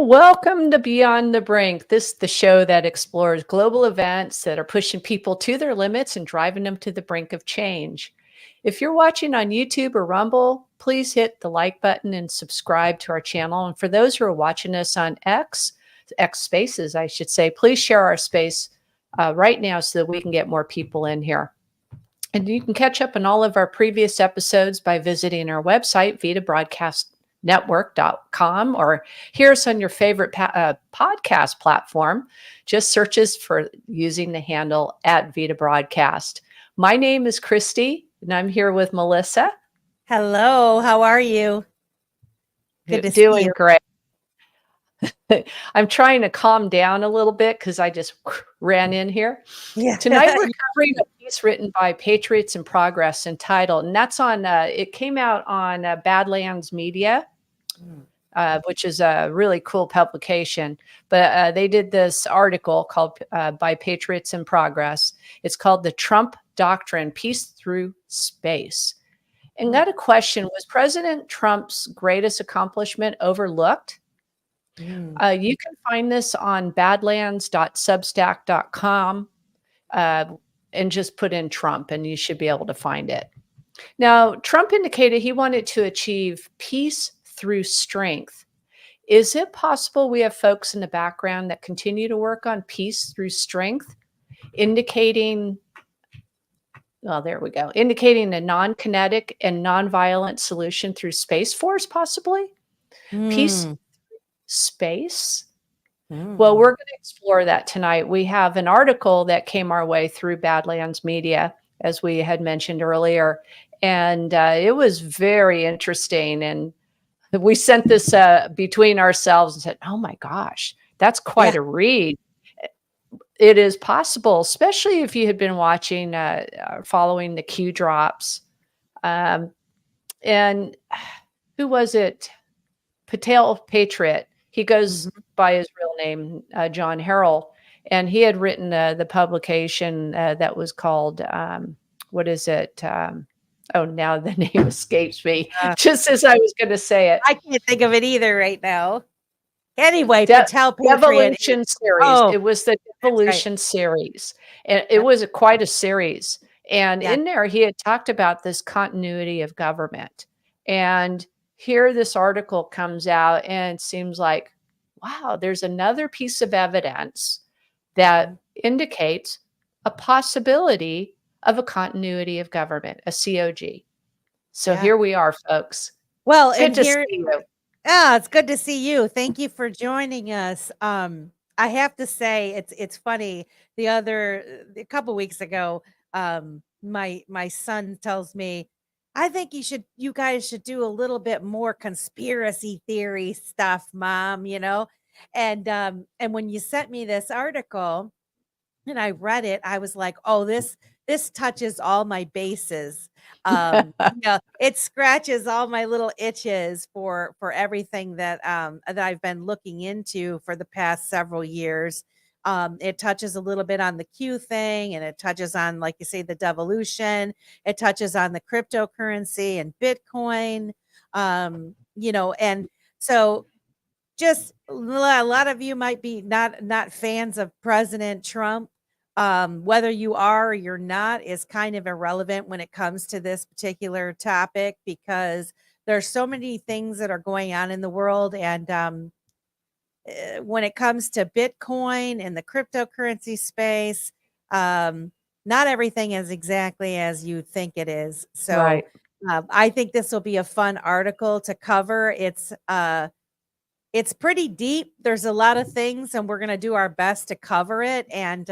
Welcome to Beyond the Brink. This is the show that explores global events that are pushing people to their limits and driving them to the brink of change. If you're watching on YouTube or Rumble, please hit the like button and subscribe to our channel. And for those who are watching us on X Spaces, I should say, please share our space right now so that we can get more people in here. And you can catch up on all of our previous episodes by visiting our website, VitaBroadcastNetwork.com, or hear us on your favorite podcast platform. Just search us for using the handle @VitaBroadcast. My name is Christy, and I'm here with Melissa. Hello, how are you? Good to see Doing you. great. I'm trying to calm down a little bit because I just ran in here. Yeah. Tonight we're covering a piece written by Patriots In Progress Entitled, and that's on. It came out on Badlands Media, which is a really cool publication. But they did this article called by Patriots In Progress. It's called "The Trump Doctrine: Peace Through Space." And got a question: was President Trump's greatest accomplishment overlooked? You can find this on badlands.substack.com and just put in Trump and you should be able to find it. Now, Trump indicated he wanted to achieve peace through strength. Is it possible we have folks in the background that continue to work on peace through strength, indicating, well, there we go, indicating a non-kinetic and non-violent solution through Space Force, possibly? Peace space? Well, we're going to explore that tonight. We have an article that came our way through Badlands Media, as we had mentioned earlier, and it was very interesting. And we sent this between ourselves and said, oh my gosh, that's quite a read. It is possible, especially if you had been watching, following the Q drops. And who was it? Patriot. He goes by his real name, John Harrell, and he had written the publication that was called, what is it? Oh, now the name escapes me, just as I was going to say it. I can't think of it either right now. Anyway, Patriot. Devolution series. Oh, it was the Devolution series. And it was quite a series. And in there, he had talked about this continuity of government. And here this article comes out and it seems like, wow, there's another piece of evidence that indicates a possibility of a continuity of government, a COG. So here we are, folks. Well, good to see you. Yeah, it's good to see you. Thank you for joining us. I have to say, it's funny. A couple weeks ago, my son tells me, I think you guys should do a little bit more conspiracy theory stuff, Mom, And when you sent me this article and I read it, I was like, oh, this touches all my bases. It scratches all my little itches for everything that I've been looking into for the past several years. It touches a little bit on the Q thing, and it touches on, like you say, the devolution. It touches on the cryptocurrency and Bitcoin, and so just a lot of you might be not fans of President Trump. Whether you are or you're not is kind of irrelevant when it comes to this particular topic, because there's so many things that are going on in the world. And when it comes to Bitcoin and the cryptocurrency space, not everything is exactly as you think it is. So I think this will be a fun article to cover. It's pretty deep. There's a lot of things, and we're going to do our best to cover it. And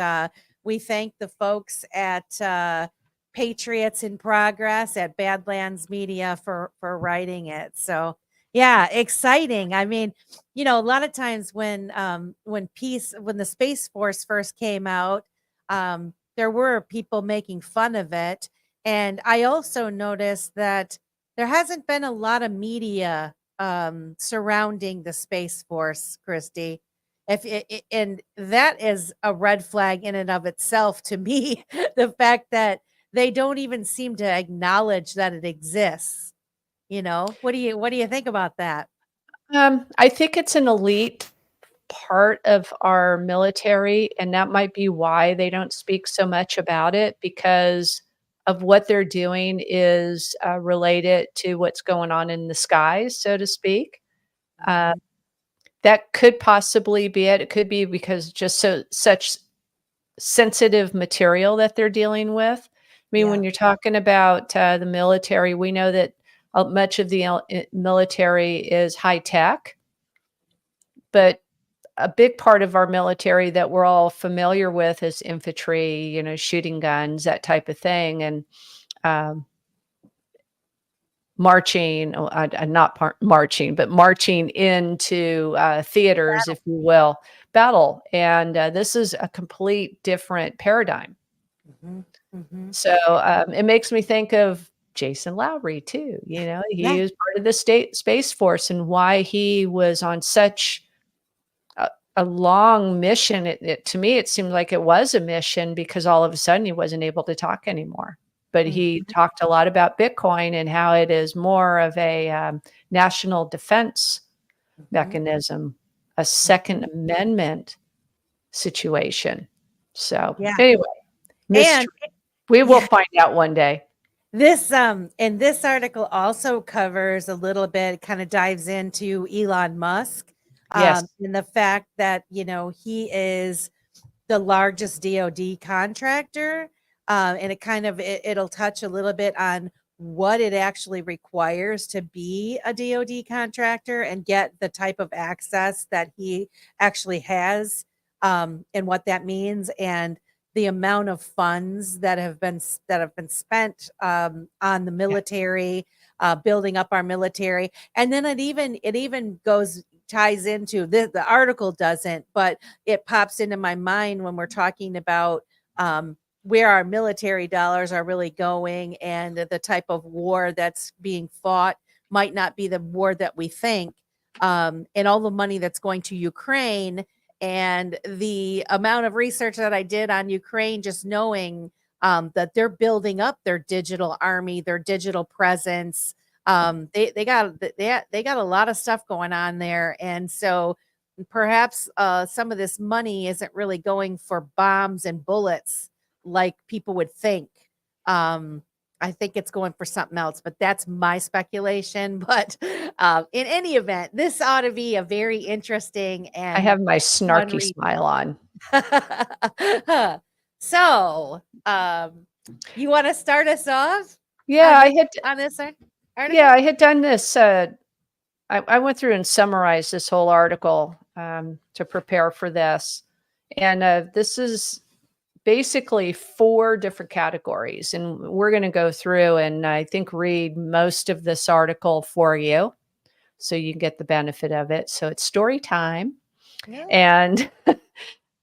we thank the folks at Patriots In Progress at Badlands Media for writing it. So yeah, exciting. I mean, a lot of times when the Space Force first came out, there were people making fun of it. And I also noticed that there hasn't been a lot of media surrounding the Space Force, Christy. And that is a red flag in and of itself to me, the fact that they don't even seem to acknowledge that it exists. What do you think about that? I think it's an elite part of our military, and that might be why they don't speak so much about it, because of what they're doing is related to what's going on in the skies, so to speak. Uh, Mhm. that could possibly be it. It could be because just such sensitive material that they're dealing with. I mean, Yeah. when you're talking about the military, we know that much of the military is high tech, but a big part of our military that we're all familiar with is infantry, shooting guns, that type of thing, and um, marching, not marching, but marching into theaters, if you will, battle. And this is a complete different paradigm. Mhm. Mhm. So it makes me think of Jason Lowry too. He Yeah. was part of the state space force, and why he was on such a, a long mission. To me, it seemed like it was a mission because all of a sudden he wasn't able to talk anymore. But he Mhm. talked a lot about Bitcoin and how it is more of a national defense Mhm. mechanism, a Second Mhm. Amendment situation. So Yeah. anyway, And mystery. We will yeah, find out one day. this and this article also covers a little bit, kind of dives into Elon Musk, Yes. and the fact that, he is the largest DoD contractor, and it'll touch a little bit on what it actually requires to be a DoD contractor and get the type of access that he actually has, and what that means, and the amount of funds that have been spent, on the Yeah. military, building up our military, and then it even goes ties into the article doesn't, but it pops into my mind when we're talking about, where our military dollars are really going, and the type of war that's being fought might not be the war that we think, and all the money that's going to Ukraine, and the amount of research that I did on Ukraine, just knowing, that they're building up their digital army, their digital presence. They got a lot of stuff going on there, and so perhaps some of this money isn't really going for bombs and bullets like people would think. Um, I think it's going for something else, but that's my speculation. But in any event, this ought to be a very interesting I and have my fun snarky read. smile on. So, you want to start us off Yeah, on I this had on this yeah, article? I had done this. I went through and summarized this whole article to prepare for this. And this is basically 4 different categories. And we're going to go through and I think read most of this article for you so you can get the benefit of it. So it's story time. Yeah. And,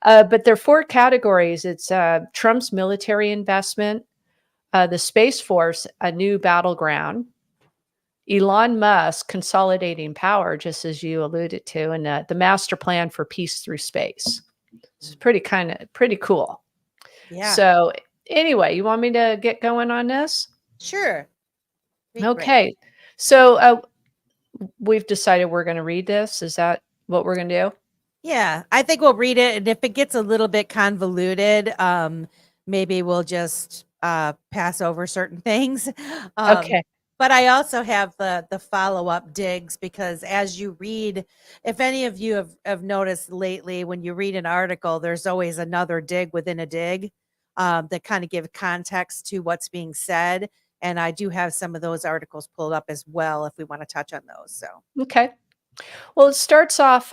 but there are 4 categories. It's Trump's military investment, the Space Force, a new battleground, Elon Musk consolidating power, just as you alluded to, and the master plan for peace through space. It's pretty cool. Yeah. So anyway, you want me to get going on this? Sure. Be great. Okay. So we've decided we're going to read this. Is that what we're going to do? Yeah, I think we'll read it, and if it gets a little bit convoluted, maybe we'll just pass over certain things. Um, Okay. but I also have the follow-up digs, because as you read, if any of you have noticed lately, when you read an article, there's always another dig within a dig, that kind of give context to what's being said. And I do have some of those articles pulled up as well if we want to touch on those. So Okay. Well, it starts off,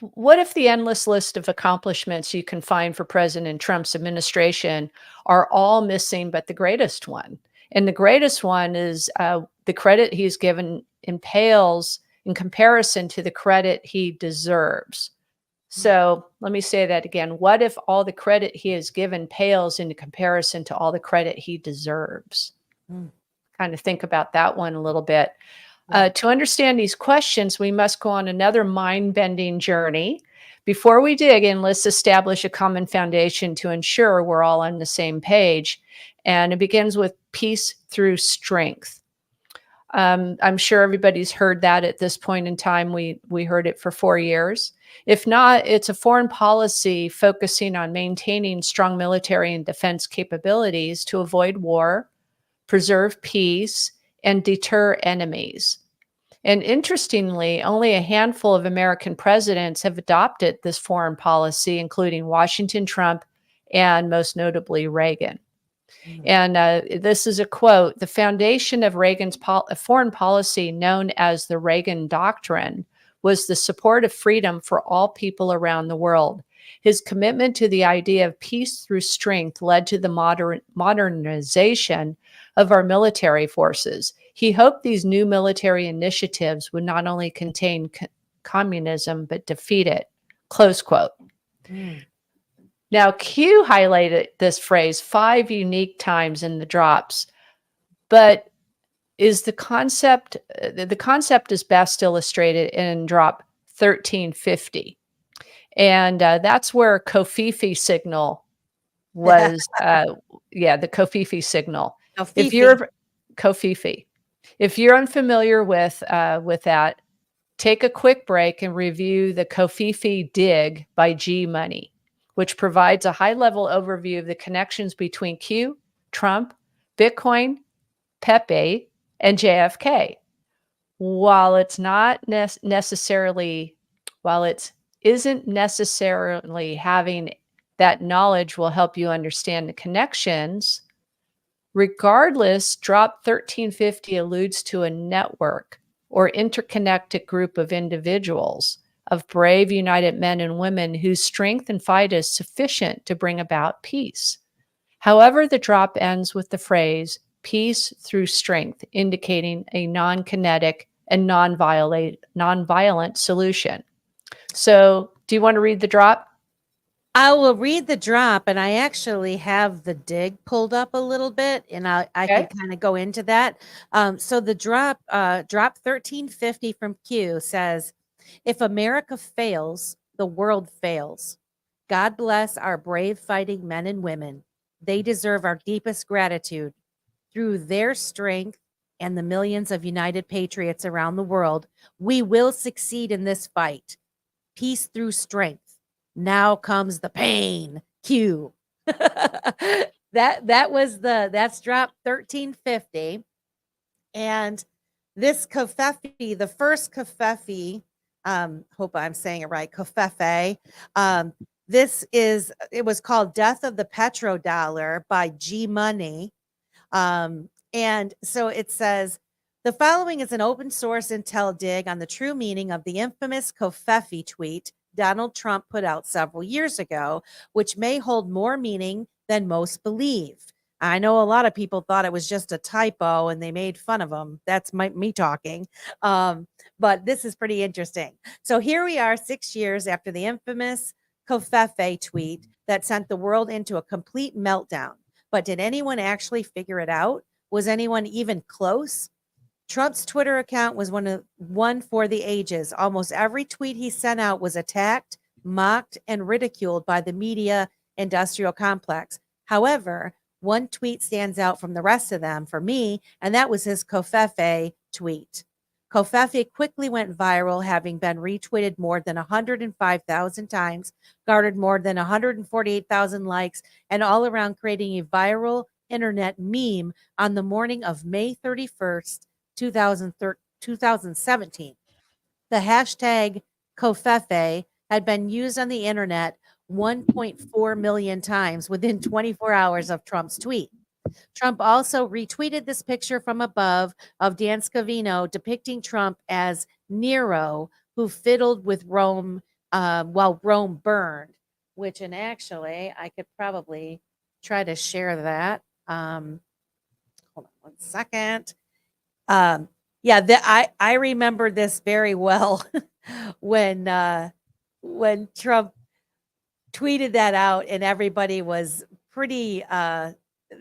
what if the endless list of accomplishments you can find for President Trump's administration are all missing but the greatest one? And the greatest one is the credit he's given in pales in comparison to the credit he deserves. So let me say that again. What if all the credit he is given pales in comparison to all the credit he deserves? mm, Kind of think about that one a little bit. yeah. To understand these questions, we must go on another mind bending journey. Before we dig in, let's establish a common foundation to ensure we're all on the same page. And it begins with peace through strength. I'm sure everybody's heard that at this point in time. We heard it for 4 years. If not, it's a foreign policy focusing on maintaining strong military and defense capabilities to avoid war, preserve peace, and deter enemies. And interestingly, only a handful of American presidents have adopted this foreign policy, including Washington, Trump, and most notably Reagan. And this is a quote: "The foundation of Reagan's foreign policy, known as the Reagan Doctrine, was the support of freedom for all people around the world. His commitment to the idea of peace through strength led to the modernization of our military forces. He hoped these new military initiatives would not only contain communism, but defeat it." Close quote. Now, Q highlighted this phrase 5 unique times in the drops, but the concept is best illustrated in drop 1350. And that's where Kofifi signal was, the Kofifi signal. If you're Kofifi, if you're unfamiliar with that, take a quick break and review the Kofifi Dig by G Money, which provides a high-level overview of the connections between Q, Trump, Bitcoin, Pepe, and JFK. While it isn't necessarily having that knowledge will help you understand the connections, regardless, Drop 1350 alludes to a network or interconnected group of individuals, of brave, united men and women whose strength and fight is sufficient to bring about peace. However, the drop ends with the phrase, "peace through strength," indicating a non-kinetic and non-violent solution. So, do you want to read the drop? I will read the drop, and I actually have the dig pulled up a little bit, and I can kind of go into that. So the drop 1350 from Q says, "If America fails, the world fails. God bless our brave fighting men and women. They deserve our deepest gratitude. Through their strength and the millions of united patriots around the world, we will succeed in this fight. Peace through strength. Now comes the pain. Q." That's drop 1350. And this Kofefe, the first Kofefe, hope I'm saying it right, Kofefe. It was called Death of the Petrodollar by G Money. And so it says, "The following is an open source intel dig on the true meaning of the infamous Kofefe tweet Donald Trump put out several years ago, which may hold more meaning than most believe. I know a lot of people thought it was just a typo and they made fun of him. That's me talking. But this is pretty interesting. So here we are 6 years after the infamous Kofefe tweet that sent the world into a complete meltdown. But did anyone actually figure it out? Was anyone even close? Trump's Twitter account was one for the ages. Almost every tweet he sent out was attacked, mocked, and ridiculed by the media industrial complex. However, one tweet stands out from the rest of them for me, and that was his Kofefe tweet. Kofefe quickly went viral, having been retweeted more than 105,000 times, garnered more than 148,000 likes, and all around creating a viral internet meme on the morning of May 31st, 2017. The hashtag Kofefe had been used on the internet 1.4 million times within 24 hours of Trump's tweet. Trump also retweeted this picture from above of Dan Scavino depicting Trump as Nero, who fiddled with Rome while Rome burned, and actually I could probably try to share that. Hold on one second. I remember this very well when Trump tweeted that out, and everybody was pretty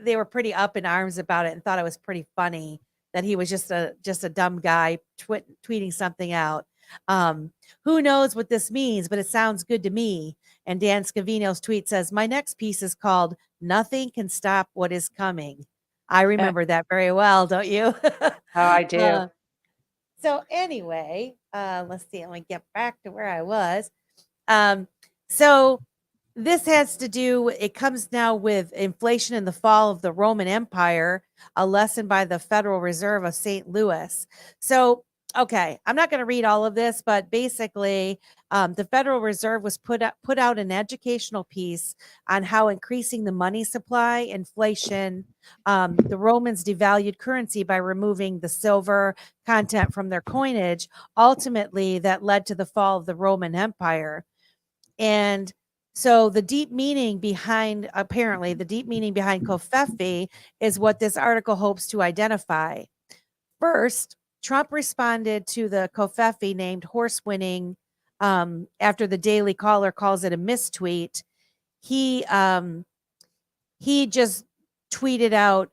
they were pretty up in arms about it and thought it was pretty funny that he was just a dumb guy tweeting something out. Who knows what this means, but it sounds good to me. And Dan Scavino's tweet says, "My next piece is called 'Nothing Can Stop What Is Coming.' I remember that very well, don't you? Oh, I do. So anyway, let's see. Let me get back to where I was. Um, so this has to do, it comes now with inflation and the fall of the Roman Empire, a lesson by the Federal Reserve of St. Louis. So, okay, I'm not going to read all of this, but basically, the Federal Reserve was put out an educational piece on how increasing the money supply, inflation, the Romans devalued currency by removing the silver content from their coinage. Ultimately, that led to the fall of the Roman Empire. And so the deep meaning behind, apparently, the deep meaning behind Covfefe is what this article hopes to identify. First, Trump responded to the Covfefe named horse winning after the Daily Caller calls it a mistweet. He just tweeted out,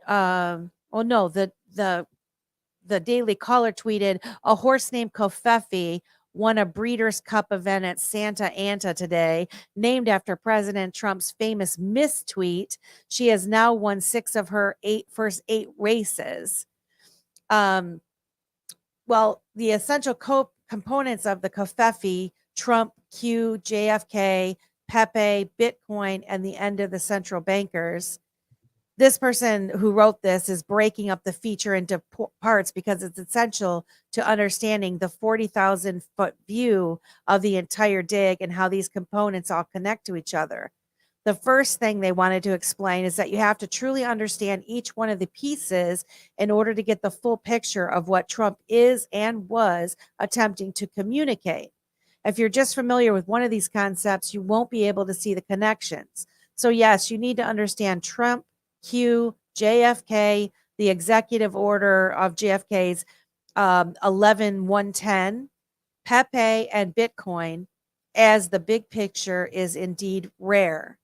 the Daily Caller tweeted, a horse named Covfefe won a Breeders' Cup event at Santa Ana today, named after President Trump's famous mistweet. She has now won 6 of her first 8 races. Well, the essential components of the Covfefe, Trump, Q, JFK, Pepe, Bitcoin, and the end of the central bankers. This person who wrote this is breaking up the feature into parts because it's essential to understanding the 40,000 foot view of the entire dig and how these components all connect to each other. The first thing they wanted to explain is that you have to truly understand each one of the pieces in order to get the full picture of what Trump is and was attempting to communicate. If you're just familiar with one of these concepts, you won't be able to see the connections. So yes, you need to understand Trump, Q, JFK, the executive order of JFK's 11-110, Pepe, and Bitcoin, as the big picture is indeed rare.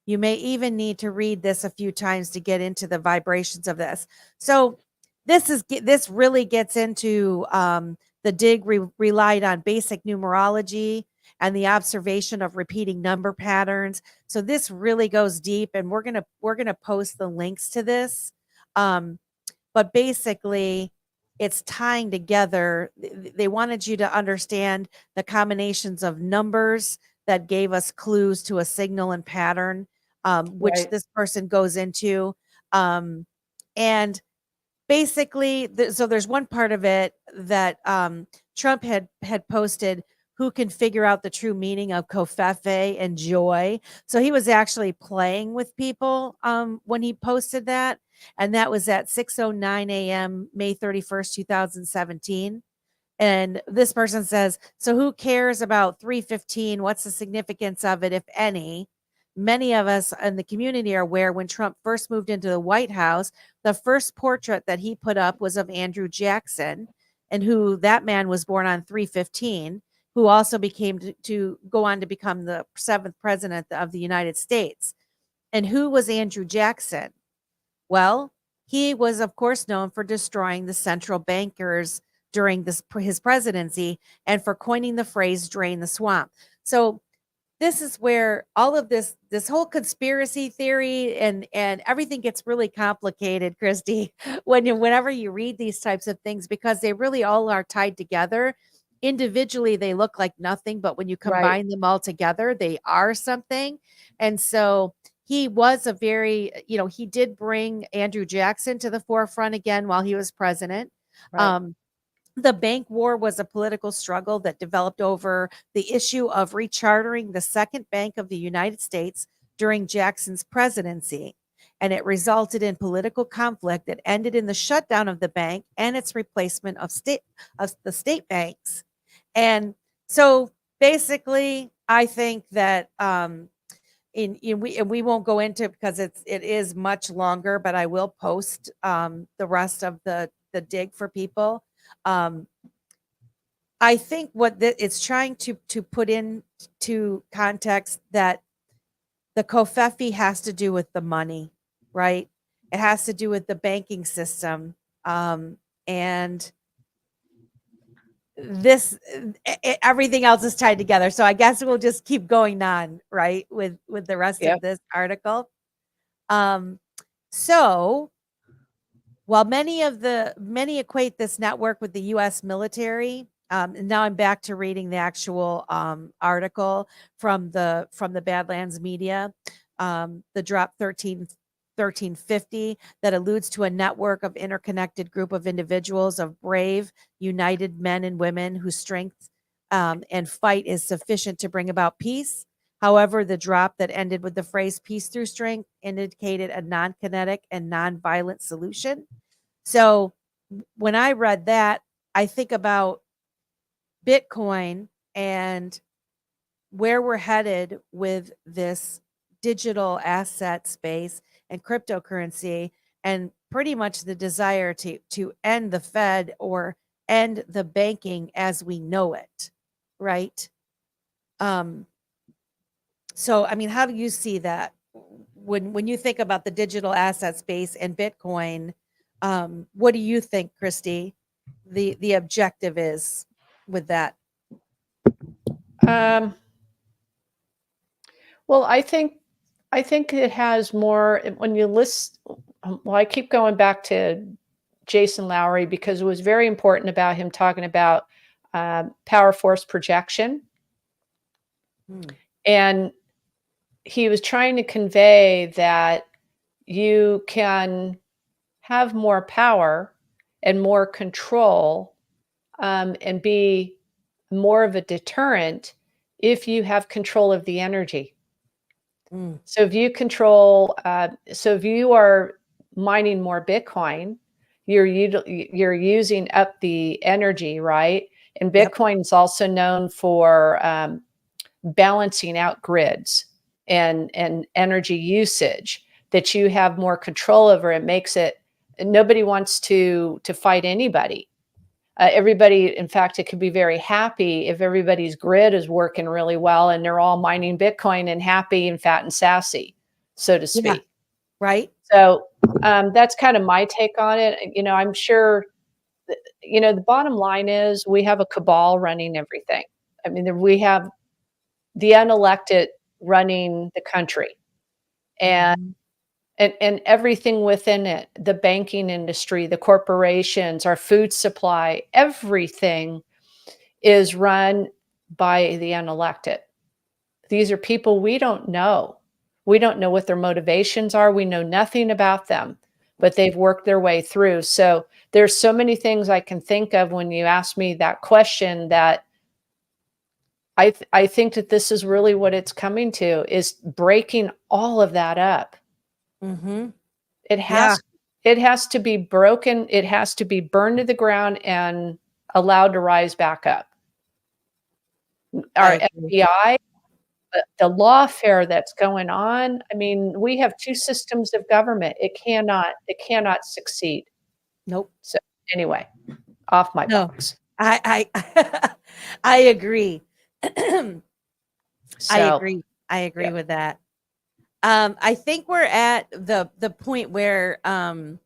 You may even need to read this a few times to get into the vibrations of this. So this really gets into the dig relied on basic numerology and the observation of repeating number patterns. So this really goes deep, and we're gonna post the links to this. But basically, it's tying together. They wanted you to understand the combinations of numbers that gave us clues to a signal and pattern, which this person goes into. And basically, so there's one part of it that Trump had posted, who can figure out the true meaning of Covfefe and joy. So he was actually playing with people when he posted that. And that was at 6:09 a.m., May 31st, 2017. And this person says, so who cares about 315? What's the significance of it, if any? Many of us in the community are aware when Trump first moved into the White House, the first portrait that he put up was of Andrew Jackson, and who that man was born on 315, who also became to go on to become the 7th president of the United States. And who was Andrew Jackson? Well, he was, of course, known for destroying the central bankers during his presidency and for coining the phrase drain the swamp. So this is where all of this whole conspiracy theory and everything gets really complicated, Christy, whenever you read these types of things, because they really all are tied together. Individually, they look like nothing, but when you combine them all together, they are something. And so he was a very, he did bring Andrew Jackson to the forefront again while he was president. The bank war was a political struggle that developed over the issue of rechartering the second bank of the United States during Jackson's presidency. And it resulted in political conflict that ended in the shutdown of the bank and its replacement of the state banks. And so basically, I think that we won't go into it because it is much longer, but I will post the rest of the dig for people. I think what it's trying to put into context that the Covfefe has to do with the money, right? It has to do with the banking system, and everything else is tied together. So I guess we'll just keep going on, right, with the rest of this article. So While many equate this network with the U.S. military, and now I'm back to reading the actual article from the Badlands Media, the Drop 1350, that alludes to a network of interconnected group of individuals, of brave, united men and women whose strength and fight is sufficient to bring about peace. However, the drop that ended with the phrase "peace through strength" indicated a non-kinetic and non-violent solution. So when I read that, I think about Bitcoin and where we're headed with this digital asset space and cryptocurrency, and pretty much the desire to end the Fed or end the banking as we know it, right? So, I mean, how do you see that when you think about the digital asset space and Bitcoin? What do you think, Christy, the objective is with that? Well, I think it has more when you list. Well, I keep going back to Jason Lowry because it was very important about him talking about power force projection, and he was trying to convey that you can have more power and more control and be more of a deterrent if you have control of the energy. So if you control, so if you are mining more Bitcoin, you're using up the energy, right? And Bitcoin is also known for balancing out grids and energy usage that you have more control over. It makes it nobody wants to fight anybody. Everybody, in fact, it could be very happy if everybody's grid is working really well and they're all mining Bitcoin and happy and fat and sassy, so to speak. Yeah, right. So that's kind of my take on it. You know, I'm sure, you know, the bottom line is we have a cabal running everything. I mean, we have the unelected running the country and everything within it, the banking industry, the corporations, our food supply, everything is run by the unelected. These are people we don't know. We don't know what their motivations are. We know nothing about them, but they've worked their way through. So there's so many things I can think of when you ask me that question that I think that this is really what it's coming to, is breaking all of that up. It has to be broken. It has to be burned to the ground and allowed to rise back up. Our FBI, the lawfare that's going on. I mean, we have two systems of government. It cannot succeed. Nope. So anyway, off my box. I I agree. I agree with that. I think we're at the point where I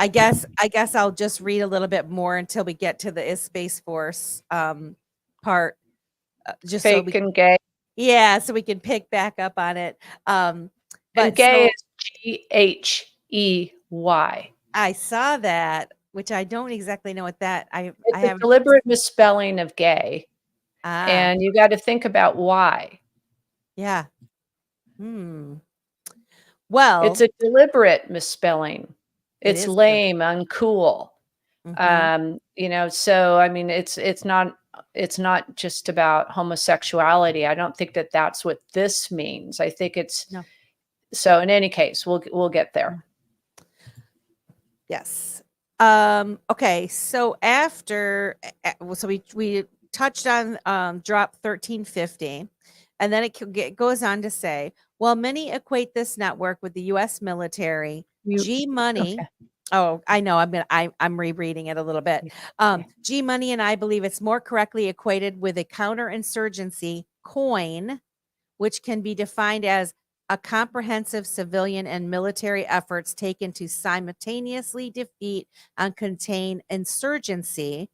guess I'll just read a little bit more until we get to the Space Force part. Just fake and gay. Yeah, so we can pick back up on it. But gay is Ghey. I saw that, which I don't exactly know what that. It's a deliberate misspelling of gay, and you got to think about why. Yeah. Well, it's a deliberate misspelling. It's lame, uncool. You know, so I mean, it's not just about homosexuality. I don't think that that's what this means. I think it's so. In any case, we'll get there. Yes. Okay. So after, so we touched on Drop 1350, and then it goes on to say, well, many equate this network with the U.S. military. G Money. Okay. Oh, I know. I'm rereading it a little bit. G Money and I believe it's more correctly equated with a counterinsurgency coin, which can be defined as a comprehensive civilian and military efforts taken to simultaneously defeat and contain insurgency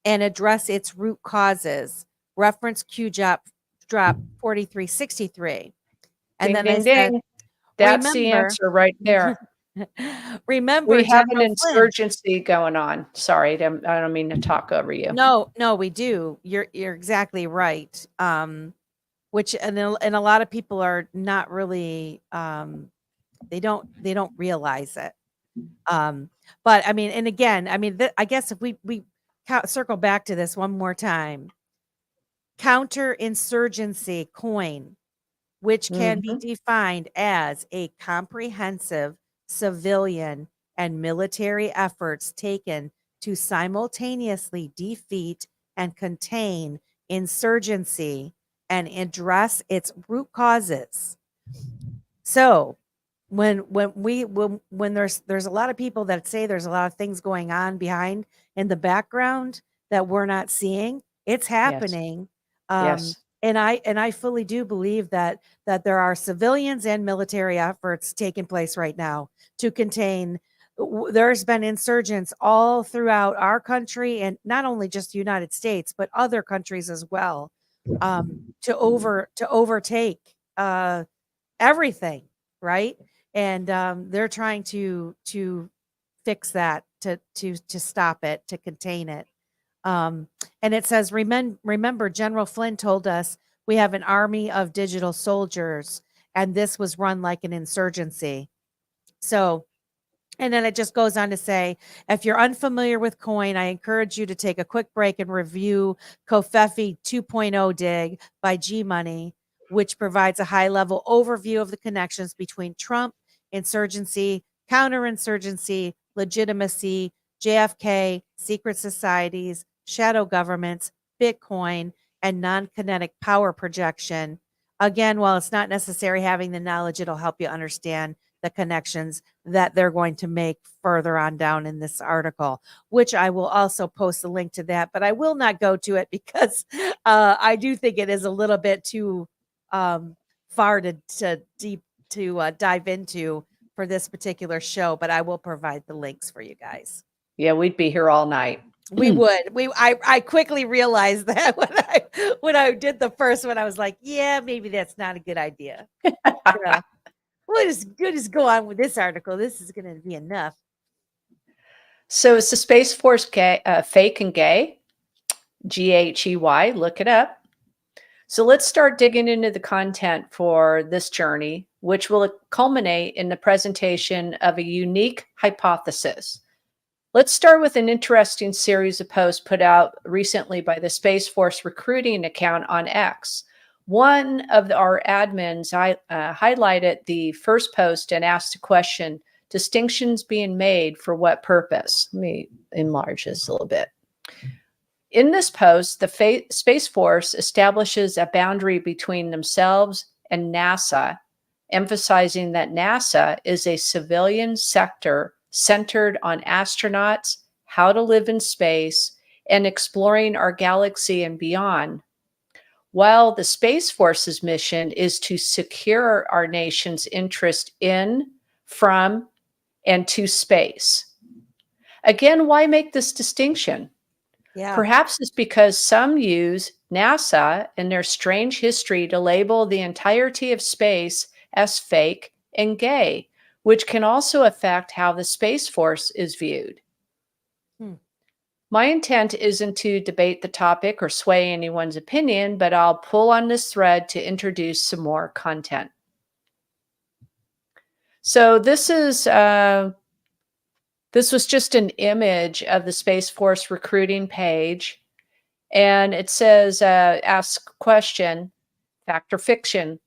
and address its root causes. Reference Q drop 4363. And ding, then ding, I said, that's the answer right there. Remember, We have an General Flynn. insurgency going on. Sorry, I don't mean to talk over you. No, no, we do. You're exactly right. Which and a lot of people are not really they don't realize it. But I mean, and again, I mean, I guess if we circle back to this one more time, counterinsurgency coin, which can be defined as a comprehensive civilian and military efforts taken to simultaneously defeat and contain insurgency and address its root causes. So when there's a lot of people that say there's a lot of things going on behind in the background that we're not seeing, it's happening. Yes. And I fully do believe that there are civilians and military efforts taking place right now to contain. There's been insurgents all throughout our country, and not only just the United States, but other countries as well, to overtake everything, right? And they're trying to fix that, to stop it, to contain it. And it says, remember, General Flynn told us we have an army of digital soldiers, and this was run like an insurgency. So, and then it just goes on to say, if you're unfamiliar with Coin, I encourage you to take a quick break and review Covfefe 2.0 Dig by G Money, which provides a high-level overview of the connections between Trump, insurgency, counterinsurgency, legitimacy, JFK, secret societies, shadow governments, Bitcoin, and non-kinetic power projection. Again, while it's not necessary having the knowledge, it'll help you understand the connections that they're going to make further on down in this article, which I will also post a link to that, but I will not go to it because I do think it is a little bit too far to deep to dive into for this particular show, but I will provide the links for you guys. Yeah, we'd be here all night. We would. I quickly realized that when I did the first one, I was like, yeah, maybe that's not a good idea. Yeah. We'll just go on with this article. This is going to be enough. So is the Space Force fake and gay? GHEY, look it up. So let's start digging into the content for this journey, which will culminate in the presentation of a unique hypothesis. Let's start with an interesting series of posts put out recently by the Space Force recruiting account on X. One of our admins highlighted the first post and asked a question, distinctions being made for what purpose? Let me enlarge this a little bit. In this post, the Space Force establishes a boundary between themselves and NASA, emphasizing that NASA is a civilian sector centered on astronauts, how to live in space, and exploring our galaxy and beyond, while the Space Force's mission is to secure our nation's interest in, from, and to space. Again, why make this distinction? Yeah. Perhaps it's because some use NASA and their strange history to label the entirety of space as fake and gay, which can also affect how the Space Force is viewed. My intent isn't to debate the topic or sway anyone's opinion, but I'll pull on this thread to introduce some more content. So this was just an image of the Space Force recruiting page, and it says, ask question, fact or fiction.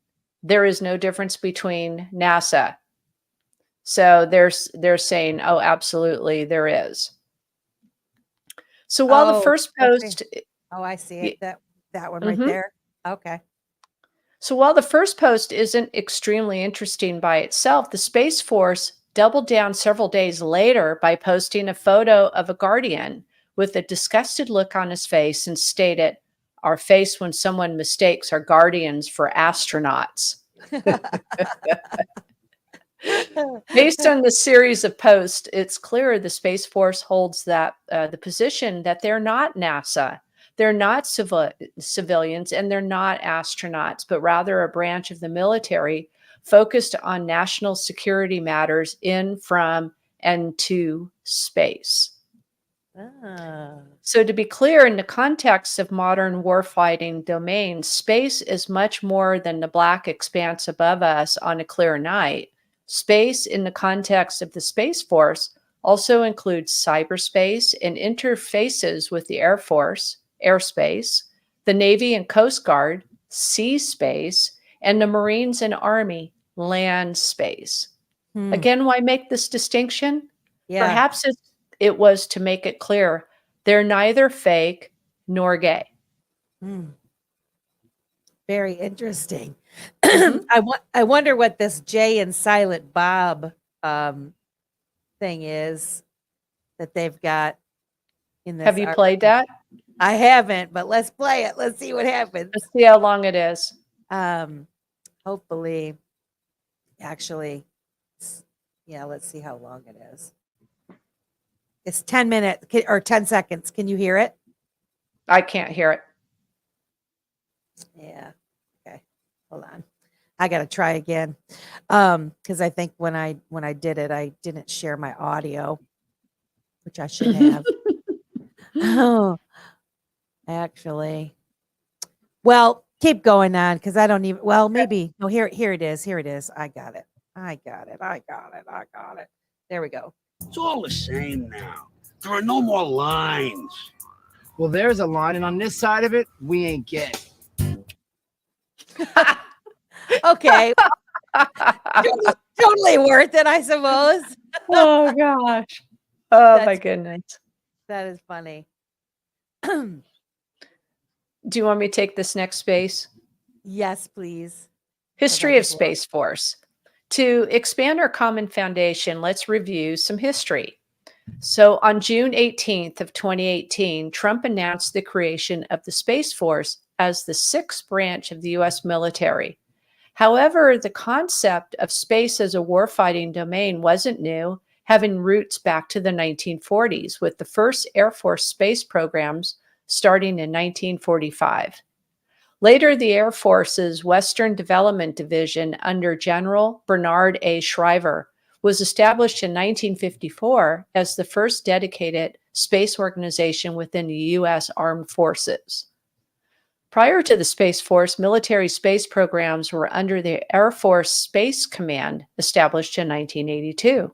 There is no difference between NASA. So they're saying, oh, absolutely, there is. So while the first post, I see it. That one right there. Okay. So while the first post isn't extremely interesting by itself, the Space Force doubled down several days later by posting a photo of a Guardian with a disgusted look on his face and stated, "Our face when someone mistakes our Guardians for astronauts." Based on the series of posts, it's clear the Space Force holds that the position that they're not NASA, they're not civilians, and they're not astronauts, but rather a branch of the military focused on national security matters in, from, and to space. Ah. So to be clear, in the context of modern warfighting domains, space is much more than the black expanse above us on a clear night. Space, in the context of the Space Force, also includes cyberspace and interfaces with the Air Force, airspace, the Navy and Coast Guard, sea space, and the Marines and Army, land space. Again, why make this distinction? Yeah. Perhaps it was to make it clear they're neither fake nor gay. Very interesting. Mhm. I wonder what this Jay and Silent Bob thing is that they've got in this. Have you played that? I haven't, but let's play it. Let's see what happens. Let's see how long it is. Hopefully, actually, yeah, let's see how long it is. It's 10 minutes or 10 seconds. Can you hear it? I can't hear it. Yeah. Okay. Hold on. I got to try again. Cuz I think when I did it, I didn't share my audio, which I should have. Oh, actually. Well, keep going on cuz I don't even, well, maybe. No, here it is. Here it is. I got it. There we go. It's all the same now. There are no more lines. Well, there's a line, and on this side of it, we ain't gay. Okay. Totally worth it, I suppose. Oh gosh. Oh my That's- goodness. That is funny. Do you want me to take this next space? Yes, please. History of just love- Space Force. To expand our common foundation, let's review some history. So on June 18th of 2018, Trump announced the creation of the Space Force as the sixth branch of the U.S. military. However, the concept of space as a warfighting domain wasn't new, having roots back to the 1940s, with the first Air Force space programs starting in 1945. Later, the Air Force's Western Development Division under General Bernard A. Shriver was established in 1954 as the first dedicated space organization within the U.S. Armed Forces. Prior to the Space Force, military space programs were under the Air Force Space Command, established in 1982.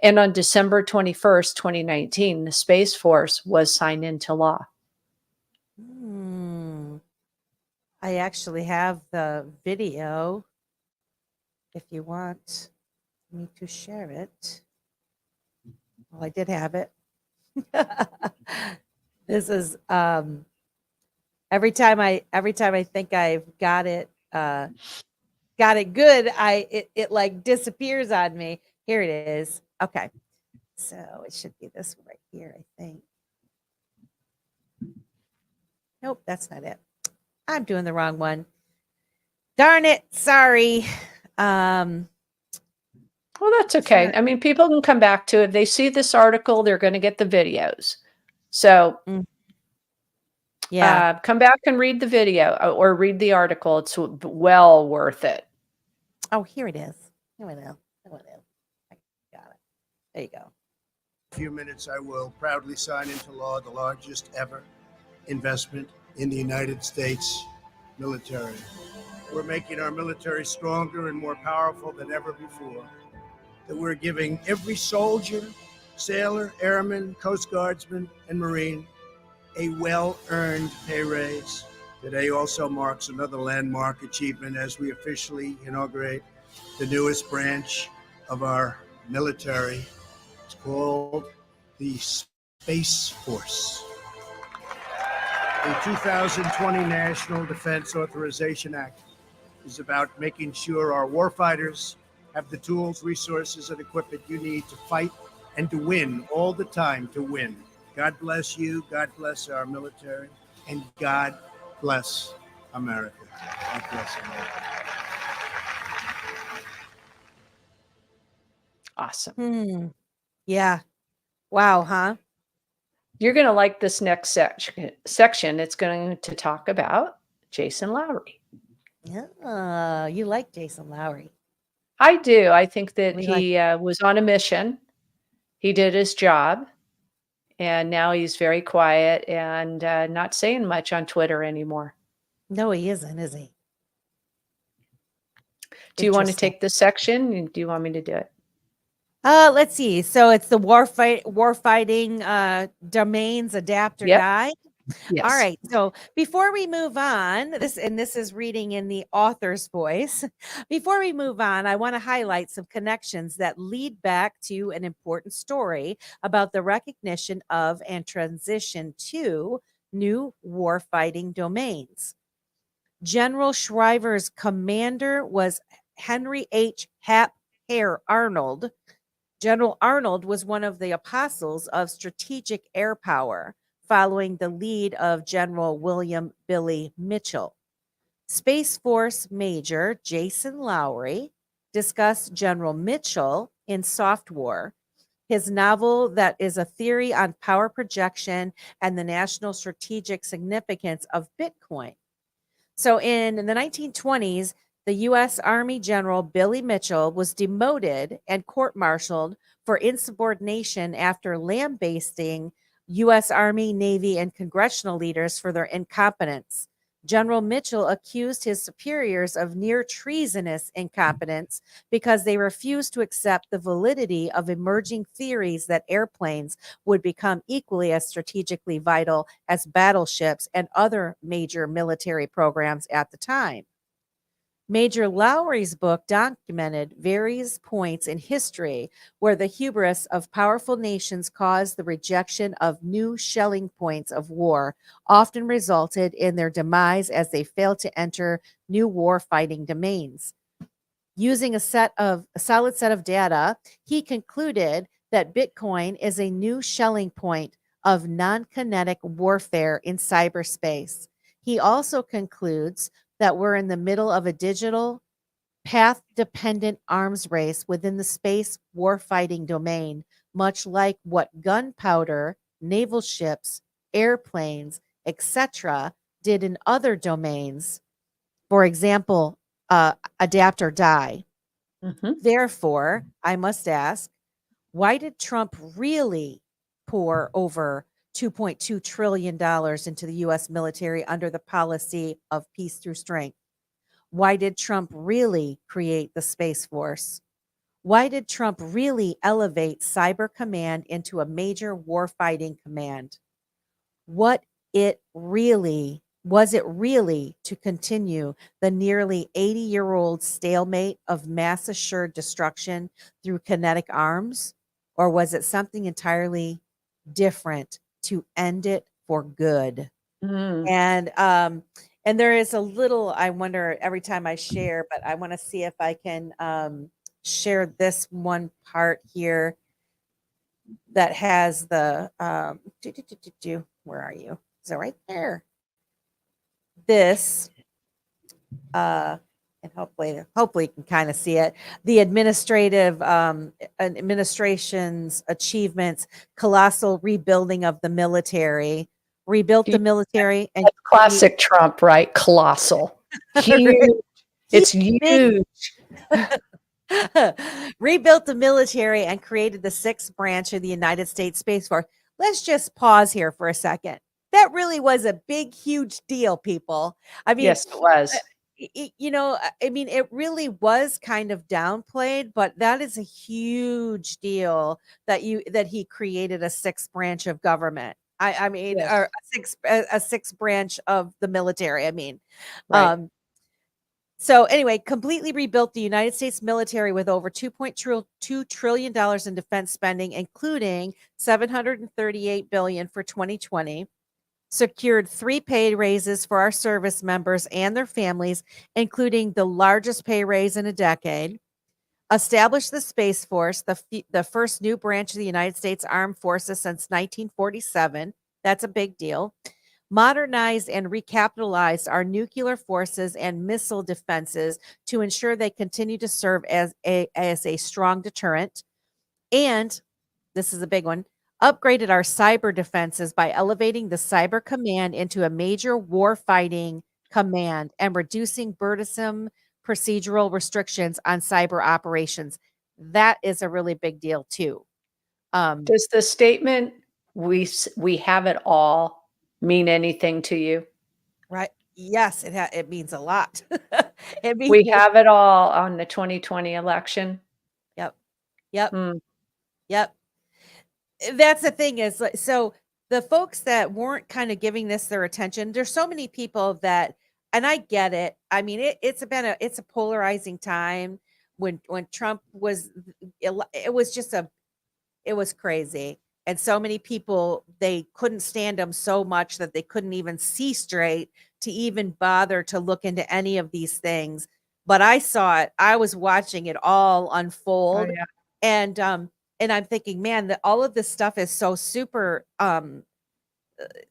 And on December 21st, 2019, the Space Force was signed into law. I actually have the video if you want me to share it. Well, I did have it. This is every time I think I've got it good, it like disappears on me. Here it is. Okay. So it should be this one right here, I think. Nope, that's not it. I'm doing the wrong one. Darn it. Sorry. Well, that's okay. I mean, people can come back to it. If they see this article, they're going to get the videos. So Yeah. come back and read the video or read the article. It's well worth it. Oh, here it is. Here it is. I got it. There you go. In a few minutes, I will proudly sign into law the largest ever investment in the United States military. We're making our military stronger and more powerful than ever before. That we're giving every soldier, sailor, airman, Coast Guardsman, and Marine a well-earned pay raise. Today also marks another landmark achievement as we officially inaugurate the newest branch of our military. It's called the Space Force. The 2020 National Defense Authorization Act is about making sure our warfighters have the tools, resources, and equipment you need to fight and to win all the time to win. God bless you, God bless our military, and God bless America. God bless America. Awesome. Yeah. Wow, huh? You're going to like this next section. It's going to talk about Jason Lowry. Yeah, you like Jason Lowry. I do. I think that We like he was on a mission. He did his job, and now he's very quiet and not saying much on Twitter anymore. No, he isn't, is he? Do you want to Interesting. take this section? Do you want me to do it? Let's see. So it's the warfighting domains, adapt or Yep. die. Yes. All right. So before we move on, this is reading in the author's voice. Before we move on, I want to highlight some connections that lead back to an important story about the recognition of and transition to new warfighting domains. General Shriver's commander was Henry H. Hap Hare Arnold. General Arnold was one of the apostles of strategic air power, following the lead of General William Billy Mitchell. Space Force Major Jason Lowry discussed General Mitchell in Soft War, his novel that is a theory on power projection and the national strategic significance of Bitcoin. So in the 1920s, the U.S. Army General Billy Mitchell was demoted and court-martialed for insubordination after lambasting U.S. Army, Navy, and congressional leaders for their incompetence. General Mitchell accused his superiors of near treasonous incompetence because they refused to accept the validity of emerging theories that airplanes would become equally as strategically vital as battleships and other major military programs at the time. Major Lowry's book documented various points in history where the hubris of powerful nations caused the rejection of new shelling points of war, often resulted in their demise as they failed to enter new war fighting domains. Using a solid set of data, he concluded that Bitcoin is a new shelling point of non-kinetic warfare in cyberspace. He also concludes that we're in the middle of a digital, path-dependent arms race within the space warfighting domain, much like what gunpowder, naval ships, airplanes, etc., did in other domains. For example, adapt or die. Mhm. Therefore, I must ask, why did Trump really pour over $2.2 trillion into the U.S. military under the policy of peace through strength? Why did Trump really create the Space Force? Why did Trump really elevate Cyber Command into a major warfighting command? Was it really to continue the nearly 80-year-old stalemate of mass assured destruction through kinetic arms? Or was it something entirely different to end it for good? Mm. And there is a little, I wonder every time I share, but I want to see if I can share this one part here that has the where are you? So right there. This and hopefully you can kind of see it. The administration's achievements, colossal rebuilding of the military, rebuilt the military and That's classic Trump, right? Colossal. Huge. It's huge. Rebuilt the military and created the sixth branch of the United States Space Force. Let's just pause here for a second. That really was a big, huge deal, people. I mean, Yes, it was. I mean, it really was kind of downplayed, but that is a huge deal that he created a sixth branch of government. I mean, Yes. or a sixth branch of the military. I mean, Right. So anyway, completely rebuilt the United States military with over $2.2 trillion in defense spending, including $738 billion for 2020. Secured 3 pay raises for our service members and their families, including the largest pay raise in a decade. Established the Space Force, the first new branch of the United States Armed Forces since 1947. That's a big deal. Modernized and recapitalized our nuclear forces and missile defenses to ensure they continue to serve as a strong deterrent. And this is a big one, upgraded our cyber defenses by elevating the Cyber Command into a major war fighting command and reducing burdensome procedural restrictions on cyber operations. That is a really big deal too. Does the statement we have it all mean anything to you? Right. Yes, it means a lot. It means We have it all on the 2020 election. Yep. Yep. Hmm. Yep. That's the thing is like, so the folks that weren't kind of giving this their attention, there's so many people that, and I get it. I mean, it's a polarizing time when Trump was, it was just it was crazy. And so many people, they couldn't stand him so much that they couldn't even see straight to even bother to look into any of these things. But I saw it. I was watching it all Oh, unfold. yeah. And I'm thinking, man, that all of this stuff is so super